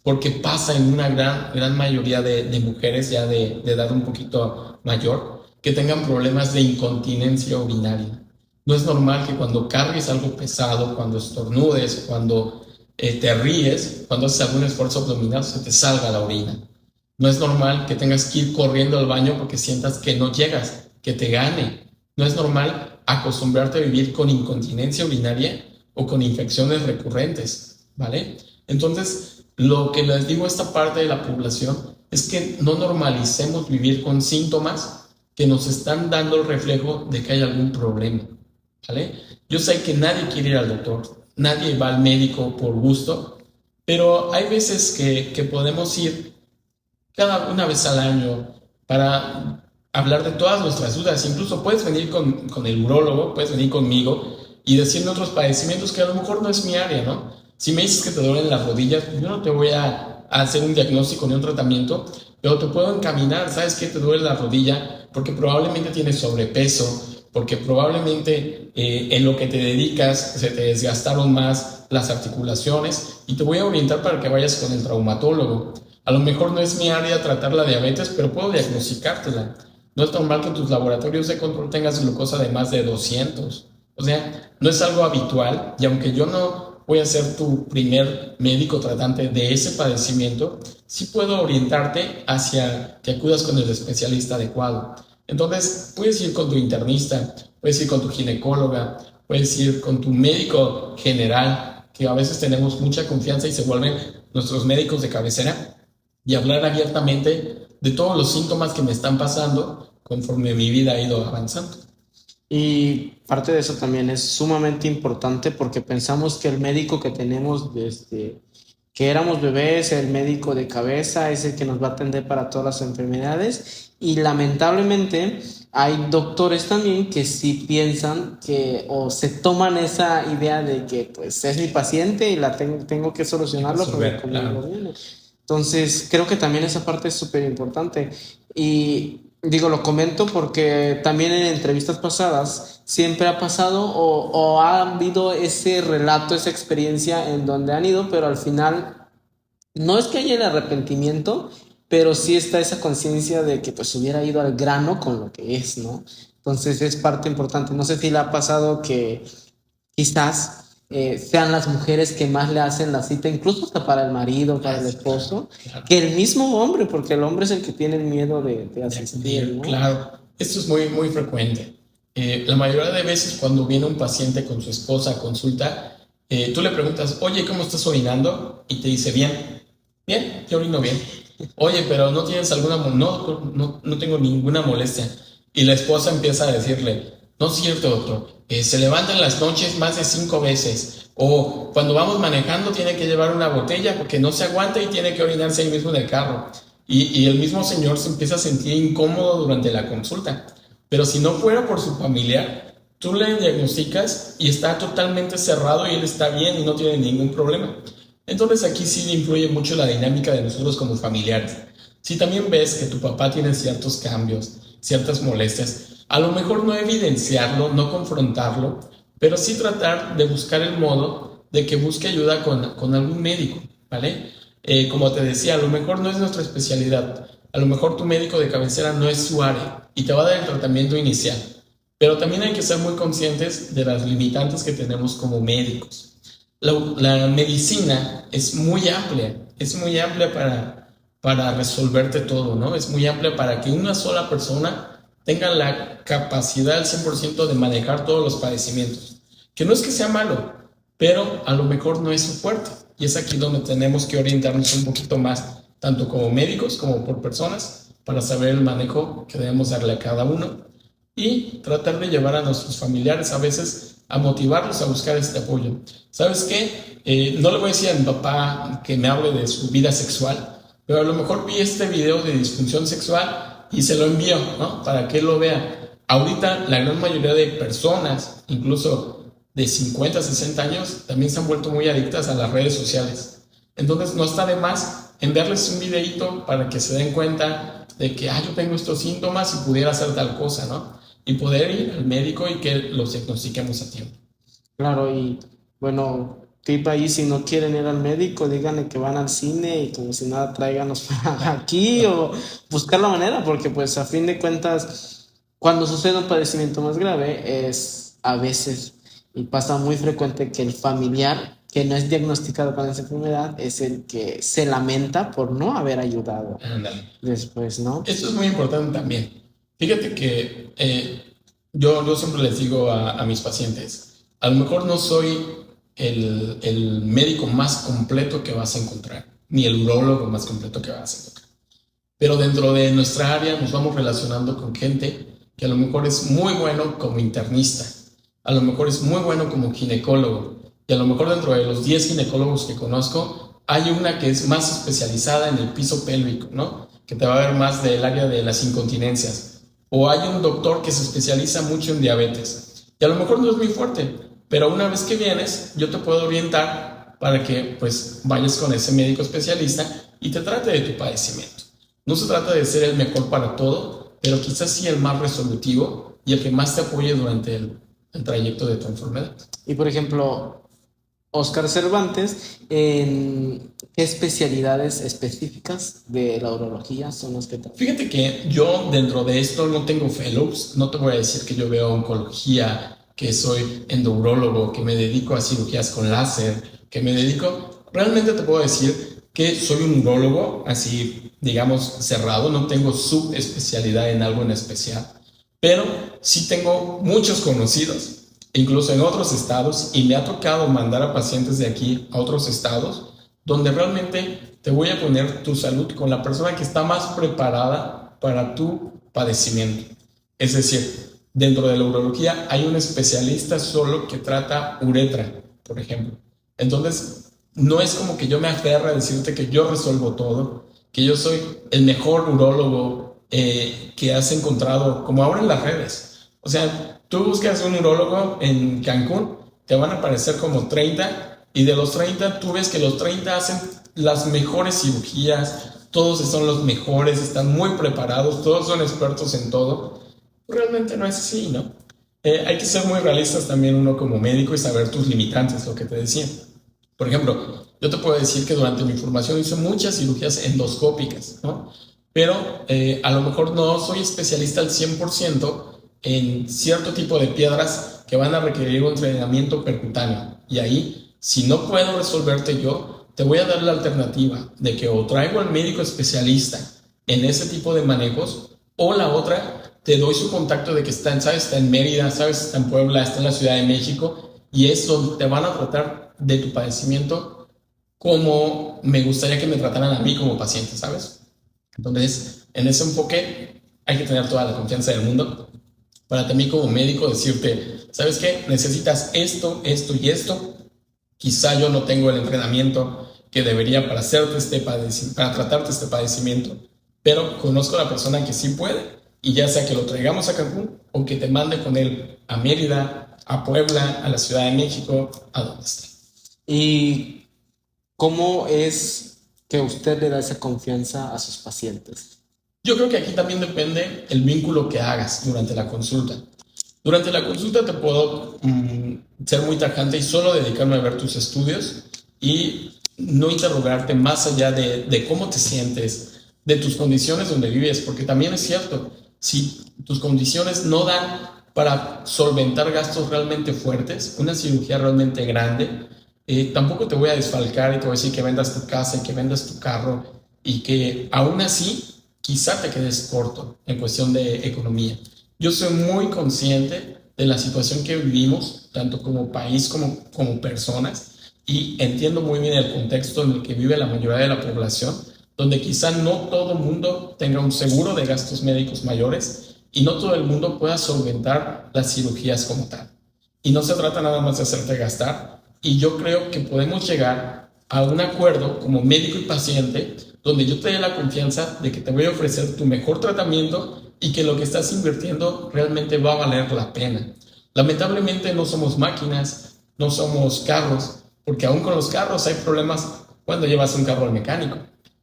porque pasa en una gran mayoría de mujeres ya de edad un poquito mayor, que tengan problemas de incontinencia urinaria. No es normal que cuando cargues algo pesado, cuando estornudes, cuando te ríes, cuando haces algún esfuerzo abdominal, se te salga la orina. No es normal que tengas que ir corriendo al baño porque sientas que no llegas, que te gane. No es normal acostumbrarte a vivir con incontinencia urinaria o con infecciones recurrentes, ¿vale? Entonces, lo que les digo a esta parte de la población es que no normalicemos vivir con síntomas que nos están dando el reflejo de que hay algún problema, ¿vale? Yo sé que nadie quiere ir al doctor, nadie va al médico por gusto, pero hay veces que podemos ir cada una vez al año para hablar de todas nuestras dudas. Incluso puedes venir con el urólogo, puedes venir conmigo y decirme otros padecimientos que a lo mejor no es mi área, ¿no? Si me dices que te duelen las rodillas, pues yo no te voy a hacer un diagnóstico ni un tratamiento, pero te puedo encaminar. ¿Sabes qué? Te duele la rodilla porque probablemente tienes sobrepeso, porque probablemente en lo que te dedicas se te desgastaron más las articulaciones, y te voy a orientar para que vayas con el traumatólogo. A lo mejor no es mi área tratar la diabetes, pero puedo diagnosticártela. No es normal que en tus laboratorios de control tengas glucosa de más de 200. O sea, no es algo habitual, y aunque yo no voy a ser tu primer médico tratante de ese padecimiento, sí puedo orientarte hacia que acudas con el especialista adecuado. Entonces, puedes ir con tu internista, puedes ir con tu ginecóloga, puedes ir con tu médico general, que a veces tenemos mucha confianza y se vuelven nuestros médicos de cabecera, y hablar abiertamente de todos los síntomas que me están pasando conforme mi vida ha ido avanzando. Y parte de eso también es sumamente importante porque pensamos que el médico que tenemos desde que éramos bebés, el médico de cabeza, es el que nos va a atender para todas las enfermedades, y lamentablemente hay doctores también que sí piensan que o se toman esa idea de que pues es mi paciente y tengo que solucionarlo porque conmigo viene. Entonces, creo que también esa parte es súper importante. Y digo, lo comento porque también en entrevistas pasadas siempre ha pasado o ha habido ese relato, esa experiencia en donde han ido, pero al final no es que haya el arrepentimiento, pero sí está esa conciencia de que pues hubiera ido al grano con lo que es, ¿no? Entonces es parte importante. No sé si le ha pasado que quizás sean las mujeres que más le hacen la cita, incluso hasta para el marido, para el esposo, claro, que el mismo hombre, porque el hombre es el que tiene el miedo de asistir, ¿no? Claro, esto es muy, muy frecuente. La mayoría de veces cuando viene un paciente con su esposa a consulta, tú le preguntas, oye, ¿cómo estás orinando? Y te dice, bien, bien, yo orino bien. Oye, pero no tienes alguna, no tengo ninguna molestia. Y la esposa empieza a decirle, no es cierto, doctor, se levanta en las noches más de 5 veces, o cuando vamos manejando tiene que llevar una botella porque no se aguanta y tiene que orinarse ahí mismo en el carro. Y el mismo señor se empieza a sentir incómodo durante la consulta. Pero si no fuera por su familiar, tú le diagnosticas y está totalmente cerrado y él está bien y no tiene ningún problema. Entonces aquí sí influye mucho la dinámica de nosotros como familiares. Si también ves que tu papá tiene ciertos cambios, ciertas molestias, a lo mejor no evidenciarlo, no confrontarlo, pero sí tratar de buscar el modo de que busque ayuda con algún médico, ¿vale? Como te decía, a lo mejor no es nuestra especialidad, a lo mejor tu médico de cabecera no es su área y te va a dar el tratamiento inicial, pero también hay que ser muy conscientes de las limitantes que tenemos como médicos. La medicina es muy amplia para resolverte todo, ¿no? Es muy amplia para que una sola persona tenga la capacidad al 100% de manejar todos los padecimientos. Que no es que sea malo, pero a lo mejor no es su fuerte. Y es aquí donde tenemos que orientarnos un poquito más, tanto como médicos como por personas, para saber el manejo que debemos darle a cada uno y tratar de llevar a nuestros familiares a veces a motivarlos a buscar este apoyo. ¿Sabes qué? No le voy a decir a mi papá que me hable de su vida sexual, pero a lo mejor vi este video de disfunción sexual y se lo envío, ¿no? Para que él lo vea. Ahorita la gran mayoría de personas, incluso de 50, 60 años, también se han vuelto muy adictas a las redes sociales. Entonces no está de más enviarles un videito para que se den cuenta de que yo tengo estos síntomas y pudiera hacer tal cosa, ¿no? Y poder ir al médico y que los diagnostiquemos a tiempo. Claro, y bueno, tip ahí, si no quieren ir al médico, díganle que van al cine y como si nada tráiganos para aquí o buscar la manera, porque pues a fin de cuentas, cuando sucede un padecimiento más grave es a veces, y pasa muy frecuente, que el familiar que no es diagnosticado con esa enfermedad es el que se lamenta por no haber ayudado Ándale. después, ¿no? Esto es muy importante también. Fíjate que yo siempre les digo a mis pacientes, a lo mejor no soy el médico más completo que vas a encontrar, ni el urólogo más completo que vas a encontrar. Pero dentro de nuestra área nos vamos relacionando con gente que a lo mejor es muy bueno como internista, a lo mejor es muy bueno como ginecólogo, y a lo mejor dentro de los 10 ginecólogos que conozco, hay una que es más especializada en el piso pélvico, ¿no? Que te va a ver más del área de las incontinencias. O hay un doctor que se especializa mucho en diabetes. Y a lo mejor no es muy fuerte, pero una vez que vienes, yo te puedo orientar para que pues vayas con ese médico especialista y te trate de tu padecimiento. No se trata de ser el mejor para todo, pero quizás sí el más resolutivo y el que más te apoye durante el trayecto de tu enfermedad. Y por ejemplo, Oscar Cervantes, ¿en qué especialidades específicas de la urología son las que trabajan? Fíjate que yo dentro de esto no tengo fellows, no te voy a decir que yo veo oncología, que soy endourologo, que me dedico a cirugías con láser, que me dedico, realmente te puedo decir que soy un urólogo, así digamos cerrado, no tengo subespecialidad en algo en especial, pero sí tengo muchos conocidos, incluso en otros estados, y me ha tocado mandar a pacientes de aquí a otros estados, donde realmente te voy a poner tu salud con la persona que está más preparada para tu padecimiento. Es decir, dentro de la urología hay un especialista solo que trata uretra, por ejemplo. Entonces, no es como que yo me aferre a decirte que yo resuelvo todo, que yo soy el mejor urólogo que has encontrado, como ahora en las redes. O sea, tú buscas un urólogo en Cancún, te van a aparecer como 30 y de los 30 tú ves que los 30 hacen las mejores cirugías, todos son los mejores, están muy preparados, todos son expertos en todo. Realmente no es así, ¿no? Hay que ser muy realistas también uno como médico y saber tus limitantes, lo que te decía. Por ejemplo, yo te puedo decir que durante mi formación hice muchas cirugías endoscópicas, ¿no? Pero a lo mejor no soy especialista al 100% en cierto tipo de piedras que van a requerir un entrenamiento percutáneo. Y ahí, si no puedo resolverte yo, te voy a dar la alternativa de que o traigo al médico especialista en ese tipo de manejos, o la otra, te doy su contacto de que está en, ¿sabes? Está en Mérida, ¿sabes? Está en Puebla, está en la Ciudad de México, y es donde te van a tratar de tu padecimiento como me gustaría que me trataran a mí como paciente, ¿sabes? Entonces, en ese enfoque hay que tener toda la confianza del mundo para también como médico decirte, ¿sabes qué? Necesitas esto, esto y esto. Quizá yo no tengo el entrenamiento que debería para hacerte para tratarte este padecimiento, pero conozco a la persona que sí puede, y ya sea que lo traigamos a Cancún o que te mande con él a Mérida, a Puebla, a la Ciudad de México, a donde esté. ¿Y cómo es que usted le da esa confianza a sus pacientes? Yo creo que aquí también depende el vínculo que hagas durante la consulta. Durante la consulta te puedo ser muy tajante y solo dedicarme a ver tus estudios y no interrogarte más allá de cómo te sientes, de tus condiciones donde vives, porque también es cierto, si tus condiciones no dan para solventar gastos realmente fuertes, una cirugía realmente grande, tampoco te voy a desfalcar y te voy a decir que vendas tu casa y que vendas tu carro y que aún así quizá te quedes corto en cuestión de economía. Yo soy muy consciente de la situación que vivimos, tanto como país como personas, y entiendo muy bien el contexto en el que vive la mayoría de la población, donde quizá no todo el mundo tenga un seguro de gastos médicos mayores y no todo el mundo pueda solventar las cirugías como tal. Y no se trata nada más de hacerte gastar, y yo creo que podemos llegar a un acuerdo como médico y paciente donde yo te dé la confianza de que te voy a ofrecer tu mejor tratamiento y que lo que estás invirtiendo realmente va a valer la pena. Lamentablemente no somos máquinas, no somos carros, porque aún con los carros hay problemas cuando llevas un carro al mecánico.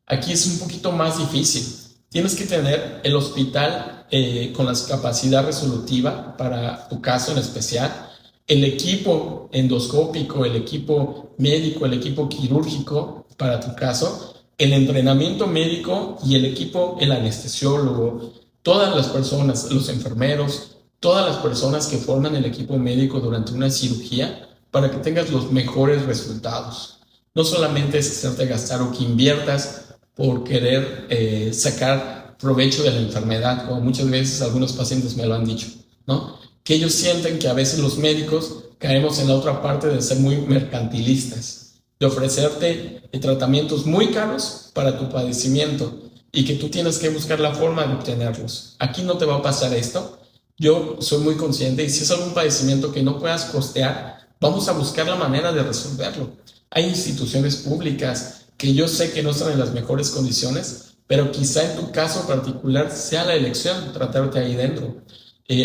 Aquí es un poquito más difícil. Tienes que tener el hospital con la capacidad resolutiva para tu caso en especial, el equipo endoscópico, el equipo médico, el equipo quirúrgico para tu caso, el entrenamiento médico y el equipo, el anestesiólogo, todas las personas, los enfermeros, todas las personas que forman el equipo médico durante una cirugía para que tengas los mejores resultados. No solamente es hacerte gastar o que inviertas por querer sacar provecho de la enfermedad, como muchas veces algunos pacientes me lo han dicho, ¿no? Que ellos sienten que a veces los médicos caemos en la otra parte de ser muy mercantilistas, de ofrecerte tratamientos muy caros para tu padecimiento y que tú tienes que buscar la forma de obtenerlos. Aquí no te va a pasar esto. Yo soy muy consciente y si es algún padecimiento que no puedas costear, vamos a buscar la manera de resolverlo. Hay instituciones públicas que yo sé que no están en las mejores condiciones, pero quizá en tu caso particular sea la elección tratarte ahí dentro.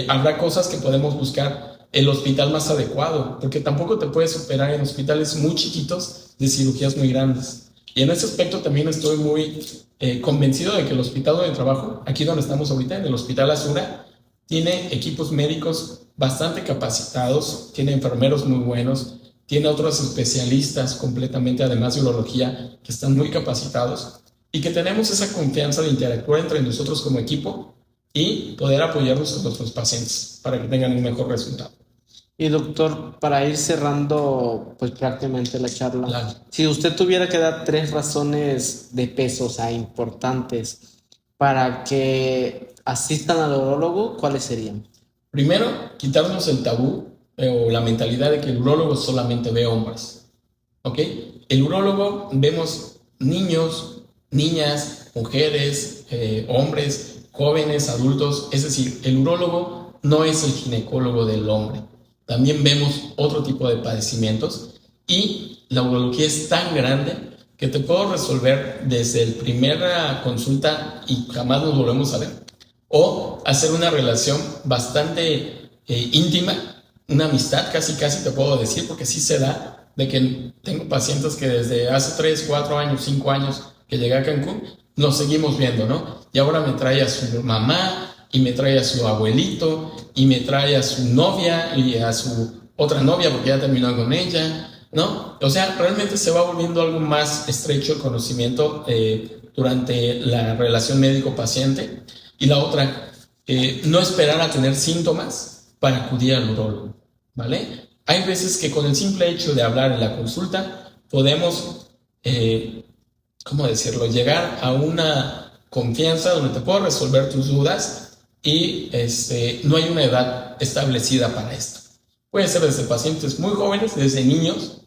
Habrá cosas que podemos buscar el hospital más adecuado, porque tampoco te puedes operar en hospitales muy chiquitos de cirugías muy grandes. Y en ese aspecto también estoy muy convencido de que el hospital donde trabajo, aquí donde estamos ahorita, en el Hospital Azura, tiene equipos médicos bastante capacitados, tiene enfermeros muy buenos, tiene otros especialistas completamente, además de urología, que están muy capacitados y que tenemos esa confianza de interactuar entre nosotros como equipo y poder apoyarnos con nuestros pacientes para que tengan un mejor resultado. Y doctor, para ir cerrando pues prácticamente la charla, Claro. si usted tuviera que dar 3 razones de peso, o sea, importantes, para que asistan al urólogo, ¿cuáles serían? Primero, quitarnos el tabú o la mentalidad de que el urólogo solamente ve hombres, ¿ok? El urólogo vemos niños, niñas, mujeres, hombres, jóvenes, adultos, es decir, el urólogo no es el ginecólogo del hombre. También vemos otro tipo de padecimientos y la urología es tan grande que te puedo resolver desde la primera consulta y jamás nos volvemos a ver. O hacer una relación bastante íntima, una amistad casi te puedo decir, porque sí se da, de que tengo pacientes que desde hace 3, 4 años, 5 años que llegué a Cancún, nos seguimos viendo, ¿no? Y ahora me trae a su mamá, y me trae a su abuelito, y me trae a su novia, y a su otra novia, porque ya terminó con ella, ¿no? O sea, realmente se va volviendo algo más estrecho el conocimiento durante la relación médico-paciente. Y la otra, no esperar a tener síntomas para acudir al urólogo, ¿vale? Hay veces que con el simple hecho de hablar en la consulta podemos, ¿cómo decirlo?, llegar a una confianza donde te puedo resolver tus dudas y no hay una edad establecida para esto. Puede ser desde pacientes muy jóvenes, desde niños,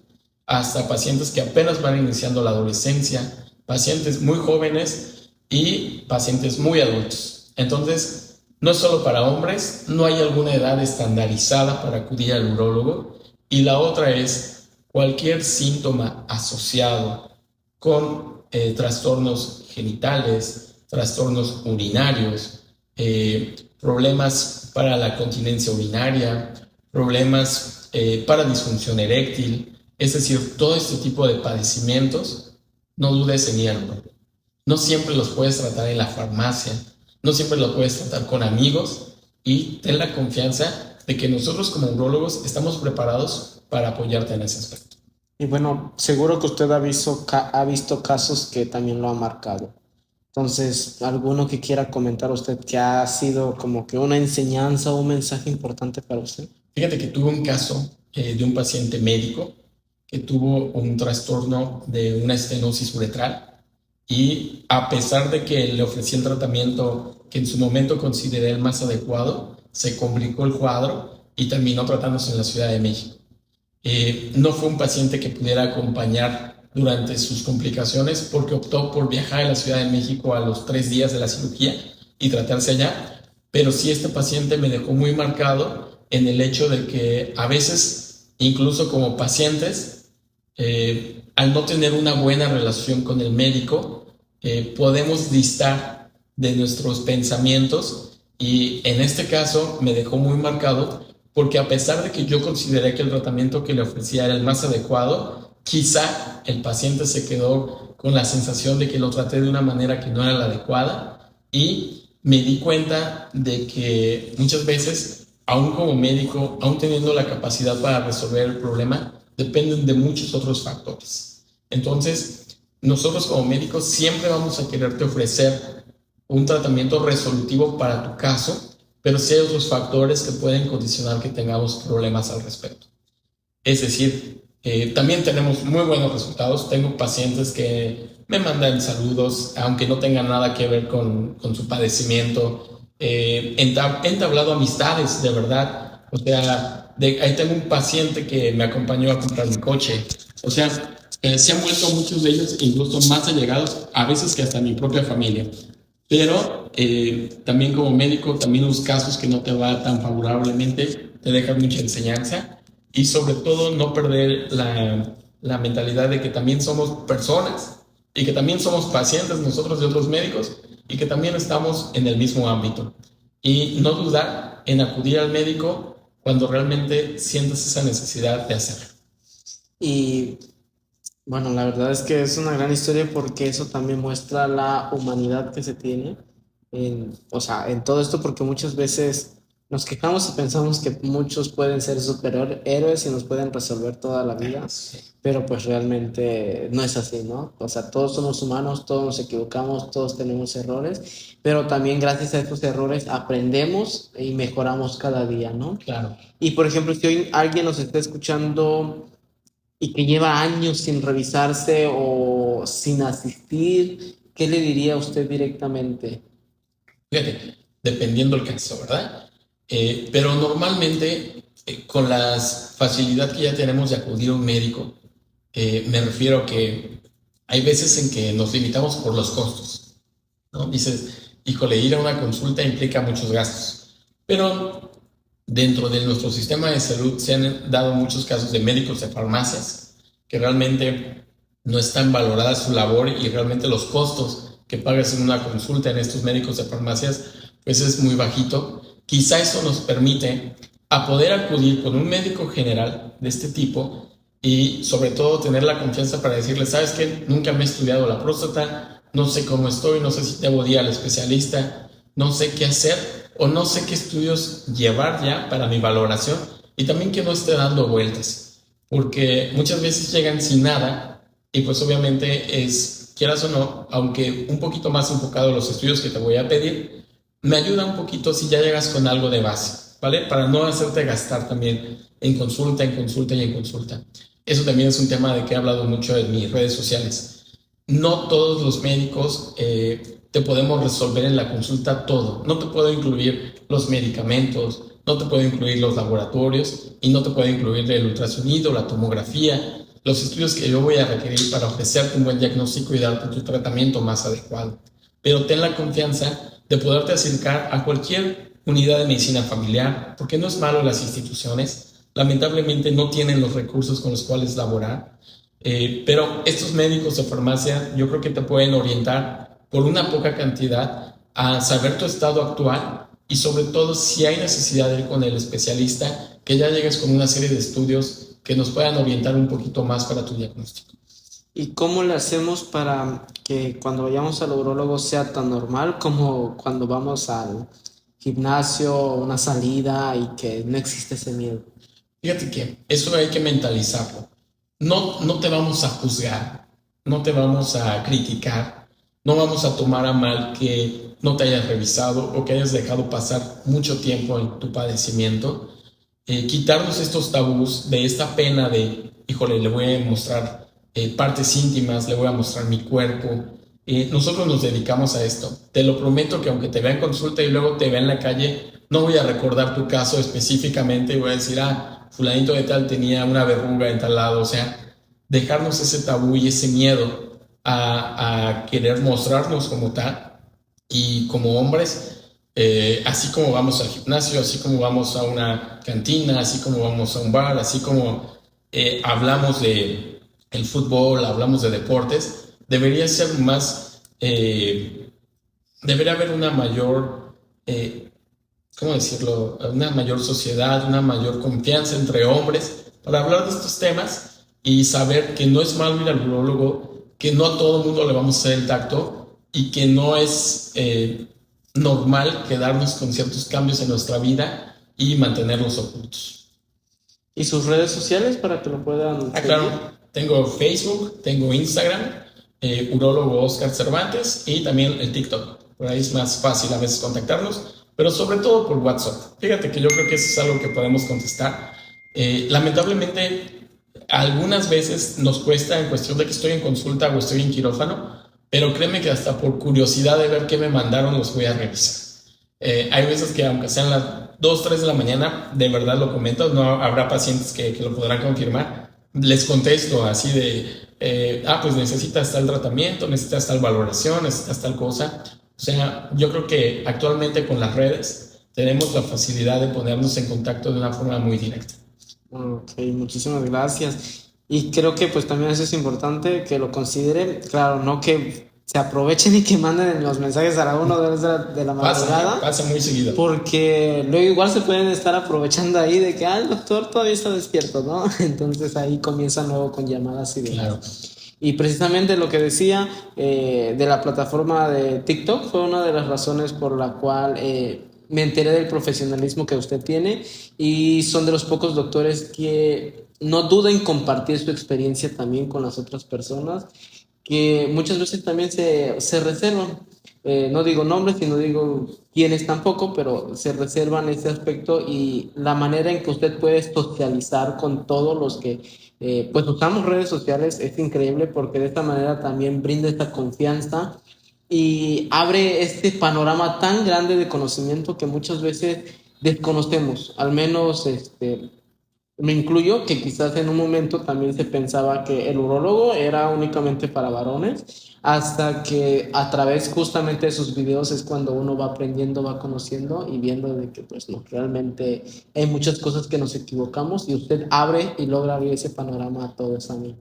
hasta pacientes que apenas van iniciando la adolescencia, pacientes muy jóvenes y pacientes muy adultos. Entonces, no es solo para hombres, no hay alguna edad estandarizada para acudir al urólogo. Y la otra es cualquier síntoma asociado con trastornos genitales, trastornos urinarios, problemas para la continencia urinaria, problemas para disfunción eréctil, es decir, todo este tipo de padecimientos, no dudes en ir al urólogo. No siempre los puedes tratar en la farmacia, no siempre los puedes tratar con amigos y ten la confianza de que nosotros como urólogos estamos preparados para apoyarte en ese aspecto. Y bueno, seguro que usted ha visto casos que también lo han marcado. Entonces, ¿alguno que quiera comentar usted que ha sido como que una enseñanza o un mensaje importante para usted? Fíjate que tuve un caso de un paciente médico que tuvo un trastorno de una estenosis uretral y a pesar de que le ofrecí el tratamiento que en su momento consideré el más adecuado, se complicó el cuadro y terminó tratándose en la Ciudad de México. No fue un paciente que pudiera acompañar durante sus complicaciones porque optó por viajar a la Ciudad de México a los 3 días de la cirugía y tratarse allá, pero sí este paciente me dejó muy marcado en el hecho de que a veces, incluso como pacientes, al no tener una buena relación con el médico, podemos distar de nuestros pensamientos y en este caso me dejó muy marcado porque a pesar de que yo consideré que el tratamiento que le ofrecía era el más adecuado, quizá el paciente se quedó con la sensación de que lo traté de una manera que no era la adecuada y me di cuenta de que muchas veces, aún como médico, aún teniendo la capacidad para resolver el problema, dependen de muchos otros factores. Entonces, nosotros como médicos siempre vamos a quererte ofrecer un tratamiento resolutivo para tu caso, pero sí hay otros factores que pueden condicionar que tengamos problemas al respecto. Es decir, también tenemos muy buenos resultados. Tengo pacientes que me mandan saludos, aunque no tengan nada que ver con su padecimiento. He entablado amistades, de verdad. O sea, ahí tengo un paciente que me acompañó a comprar mi coche. O sea, se han vuelto muchos de ellos incluso más allegados, a veces que hasta mi propia familia. Pero también como médico, también los casos que no te va tan favorablemente te dejan mucha enseñanza y sobre todo no perder la mentalidad de que también somos personas y que también somos pacientes nosotros de otros médicos y que también estamos en el mismo ámbito. Y no dudar en acudir al médico cuando realmente sientes esa necesidad de hacerlo. Y bueno, la verdad es que es una gran historia porque eso también muestra la humanidad que se tiene o sea, en todo esto, porque muchas veces nos quejamos y pensamos que muchos pueden ser superhéroes y nos pueden resolver toda la vida, pero pues realmente no es así, ¿no? O sea, todos somos humanos, todos nos equivocamos, todos tenemos errores, pero también gracias a estos errores aprendemos y mejoramos cada día, ¿no? Claro. Y por ejemplo, si hoy alguien nos está escuchando y que lleva años sin revisarse o sin asistir, ¿qué le diría a usted directamente? Fíjate, dependiendo el caso, ¿verdad? Pero normalmente, con la facilidad que ya tenemos de acudir a un médico, me refiero a que hay veces en que nos limitamos por los costos, ¿no? Dices, híjole, ir a una consulta implica muchos gastos, pero dentro de nuestro sistema de salud se han dado muchos casos de médicos de farmacias que realmente no están valoradas su labor y realmente los costos que pagas en una consulta en estos médicos de farmacias pues es muy bajito. Quizá eso nos permite a poder acudir con un médico general de este tipo y sobre todo tener la confianza para decirle, ¿sabes qué? Nunca me he estudiado la próstata, no sé cómo estoy, no sé si debo ir al especialista, no sé qué hacer o no sé qué estudios llevar ya para mi valoración y también que no esté dando vueltas, porque muchas veces llegan sin nada y pues obviamente es, quieras o no, aunque un poquito más enfocado a los estudios que te voy a pedir, me ayuda un poquito si ya llegas con algo de base, ¿vale? Para no hacerte gastar también en consulta, en consulta y en consulta. Eso también es un tema de que he hablado mucho en mis redes sociales. No todos los médicos te podemos resolver en la consulta todo. No te puedo incluir los medicamentos, no te puedo incluir los laboratorios y no te puedo incluir el ultrasonido, la tomografía, los estudios que yo voy a requerir para ofrecerte un buen diagnóstico y darte tu tratamiento más adecuado. Pero ten la confianza de poderte acercar a cualquier unidad de medicina familiar, porque no es malo las instituciones, lamentablemente no tienen los recursos con los cuales laborar, pero estos médicos de farmacia yo creo que te pueden orientar por una poca cantidad a saber tu estado actual y sobre todo si hay necesidad de ir con el especialista, que ya llegues con una serie de estudios que nos puedan orientar un poquito más para tu diagnóstico. ¿Y cómo le hacemos para que cuando vayamos al urólogo sea tan normal como cuando vamos al gimnasio, una salida y que no existe ese miedo? Fíjate que eso hay que mentalizarlo. No te vamos a juzgar, no te vamos a criticar, no vamos a tomar a mal que no te hayas revisado o que hayas dejado pasar mucho tiempo en tu padecimiento. Quitarnos estos tabús de esta pena de, híjole, le voy a mostrar partes íntimas, le voy a mostrar mi cuerpo. Nosotros nos dedicamos a esto. Te lo prometo que aunque te vea en consulta y luego te vea en la calle, no voy a recordar tu caso específicamente y voy a decir, fulanito de tal tenía una verruga en tal lado. O sea, dejarnos ese tabú y ese miedo a querer mostrarnos como tal y como hombres, así como vamos al gimnasio, así como vamos a una cantina, así como vamos a un bar, así como hablamos de el fútbol, hablamos de deportes, debería ser más, debería haber una mayor, ¿cómo decirlo? Una mayor sociedad, una mayor confianza entre hombres para hablar de estos temas y saber que no es malo ir al urólogo, que no a todo el mundo le vamos a hacer el tacto y que no es normal quedarnos con ciertos cambios en nuestra vida y mantenerlos ocultos. ¿Y sus redes sociales para que lo puedan seguir? Claro, tengo Facebook, tengo Instagram, urólogo Oscar Cervantes y también el TikTok. Por ahí es más fácil a veces contactarlos, pero sobre todo por WhatsApp. Fíjate que yo creo que eso es algo que podemos contestar. Lamentablemente, algunas veces nos cuesta en cuestión de que estoy en consulta o estoy en quirófano, pero créeme que hasta por curiosidad de ver qué me mandaron los voy a revisar. Hay veces que aunque sean las 2, 3 de la mañana, de verdad lo comento, no habrá pacientes que lo podrán confirmar. Les contesto así pues necesitas tal tratamiento, necesitas tal valoración, necesitas tal cosa. O sea, yo creo que actualmente con las redes tenemos la facilidad de ponernos en contacto de una forma muy directa. Ok, muchísimas gracias. Y creo que pues también eso es importante que lo consideren. Claro, no que se aprovechen y que manden los mensajes a la 1 de la madrugada. Pasa muy seguido. Porque luego igual se pueden estar aprovechando ahí de que el doctor todavía está despierto, ¿no? Entonces ahí comienzan luego con llamadas y demás. Claro. Y precisamente lo que decía de la plataforma de TikTok fue una de las razones por la cual me enteré del profesionalismo que usted tiene, y son de los pocos doctores que no duda en compartir su experiencia también con las otras personas, que muchas veces también se reservan. No digo nombres y no digo quiénes tampoco, pero se reservan ese aspecto, y la manera en que usted puede socializar con todos los que pues usamos redes sociales es increíble, porque de esta manera también brinda esta confianza y abre este panorama tan grande de conocimiento que muchas veces desconocemos. Al menos me incluyo, que quizás en un momento también se pensaba que el urólogo era únicamente para varones, hasta que a través justamente de sus videos es cuando uno va aprendiendo, va conociendo y viendo de que pues no, realmente hay muchas cosas que nos equivocamos, y usted abre y logra abrir ese panorama a todos también.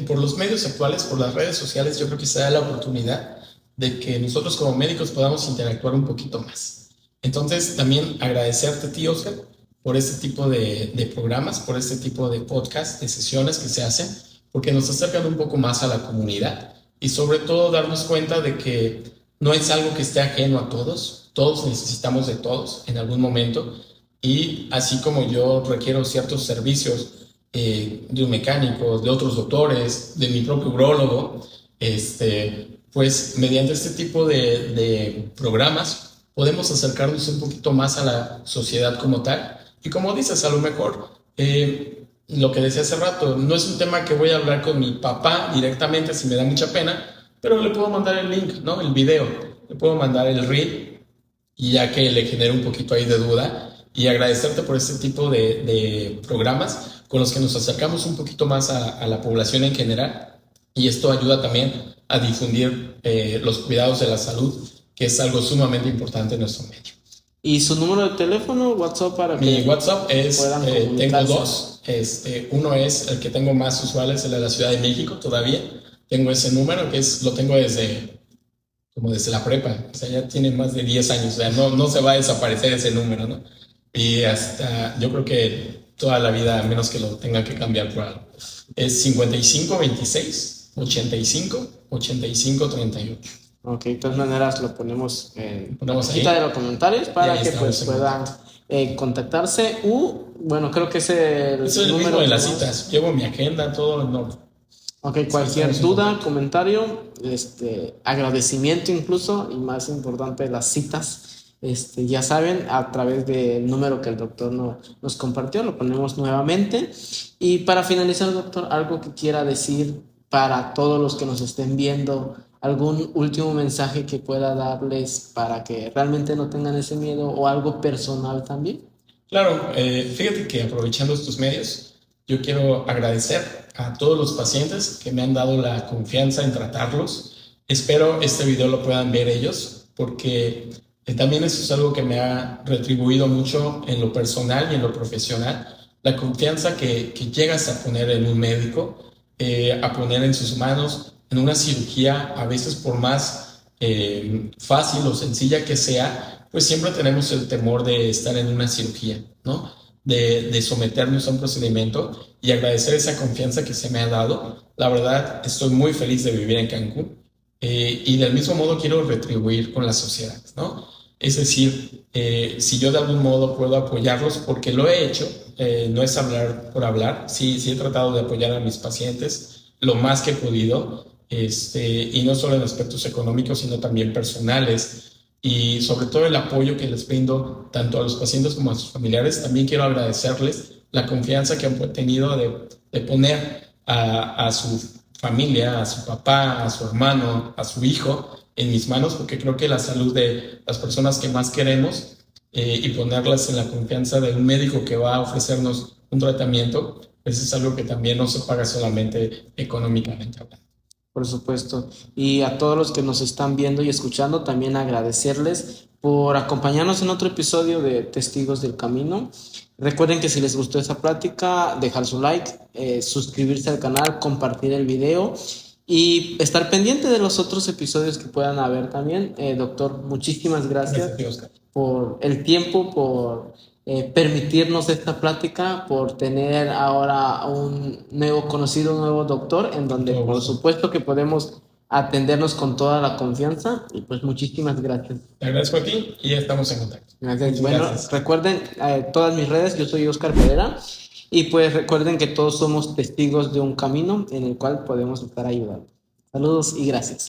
Por los medios actuales, por las redes sociales, yo creo que se da la oportunidad de que nosotros como médicos podamos interactuar un poquito más. Entonces, también agradecerte, tío Oscar, por este tipo de programas, por este tipo de podcast, de sesiones que se hacen, porque nos acercan un poco más a la comunidad, y sobre todo darnos cuenta de que no es algo que esté ajeno a todos necesitamos de todos en algún momento, y así como yo requiero ciertos servicios de un mecánico, de otros doctores, de mi propio urólogo, pues mediante este tipo de programas podemos acercarnos un poquito más a la sociedad como tal. Y como dices, a lo mejor lo que decía hace rato, no es un tema que voy a hablar con mi papá directamente si me da mucha pena, pero le puedo mandar el link, ¿no? El video, le puedo mandar el reel, y ya que le genere un poquito ahí de duda, y agradecerte por este tipo de programas con los que nos acercamos un poquito más a la población en general, y esto ayuda también a difundir los cuidados de la salud, que es algo sumamente importante en nuestro medio. ¿Y su número de teléfono, WhatsApp, para que mi WhatsApp es, tengo dos, uno es el que tengo más usual, es el de la Ciudad de México todavía, tengo ese número que lo tengo desde la prepa, o sea, ya tiene más de 10 años, o sea, no se va a desaparecer ese número, ¿no? Y hasta, yo creo que toda la vida, a menos que lo tenga que cambiar por algo, es 55 26 85 85 38. Ok, de todas maneras lo ponemos en la cajita de los comentarios para que pues puedan contactarse. Bueno, creo que es el número mismo de las citas. Llevo mi agenda, todo en orden. Ok, cualquier duda, comentario, agradecimiento incluso, y más importante, las citas, ya saben, a través del número que el doctor nos compartió, lo ponemos nuevamente. Y para finalizar, doctor, algo que quiera decir para todos los que nos estén viendo, algún último mensaje que pueda darles para que realmente no tengan ese miedo, o algo personal también. Claro, fíjate que aprovechando estos medios, yo quiero agradecer a todos los pacientes que me han dado la confianza en tratarlos. Espero este video lo puedan ver ellos, porque también eso es algo que me ha retribuido mucho en lo personal y en lo profesional. La confianza que llegas a poner en un médico, a poner en sus manos, en una cirugía, a veces por más fácil o sencilla que sea, pues siempre tenemos el temor de estar en una cirugía, ¿no? De someternos a un procedimiento, y agradecer esa confianza que se me ha dado. La verdad, estoy muy feliz de vivir en Cancún, y del mismo modo quiero retribuir con la sociedad, ¿no? Es decir, si yo de algún modo puedo apoyarlos, porque lo he hecho, no es hablar por hablar, sí he tratado de apoyar a mis pacientes lo más que he podido, y no solo en aspectos económicos, sino también personales, y sobre todo el apoyo que les brindo tanto a los pacientes como a sus familiares. También quiero agradecerles la confianza que han tenido de poner a su familia, a su papá, a su hermano, a su hijo en mis manos, porque creo que la salud de las personas que más queremos y ponerlas en la confianza de un médico que va a ofrecernos un tratamiento, pues es algo que también no se paga solamente económicamente hablando. Por supuesto. Y a todos los que nos están viendo y escuchando, también agradecerles por acompañarnos en otro episodio de Testigos del Camino. Recuerden que si les gustó esta plática, dejar su like, suscribirse al canal, compartir el video y estar pendiente de los otros episodios que puedan haber también. Doctor, muchísimas gracias por el tiempo, por permitirnos esta plática, por tener ahora un nuevo conocido, un nuevo doctor, en donde por supuesto que podemos atendernos con toda la confianza. Y pues muchísimas gracias. Te agradezco a ti y ya estamos en contacto. Gracias. Bueno, gracias. Recuerden todas mis redes, yo soy Oscar Pereira. Y pues recuerden que todos somos testigos de un camino en el cual podemos estar ayudando. Saludos y gracias.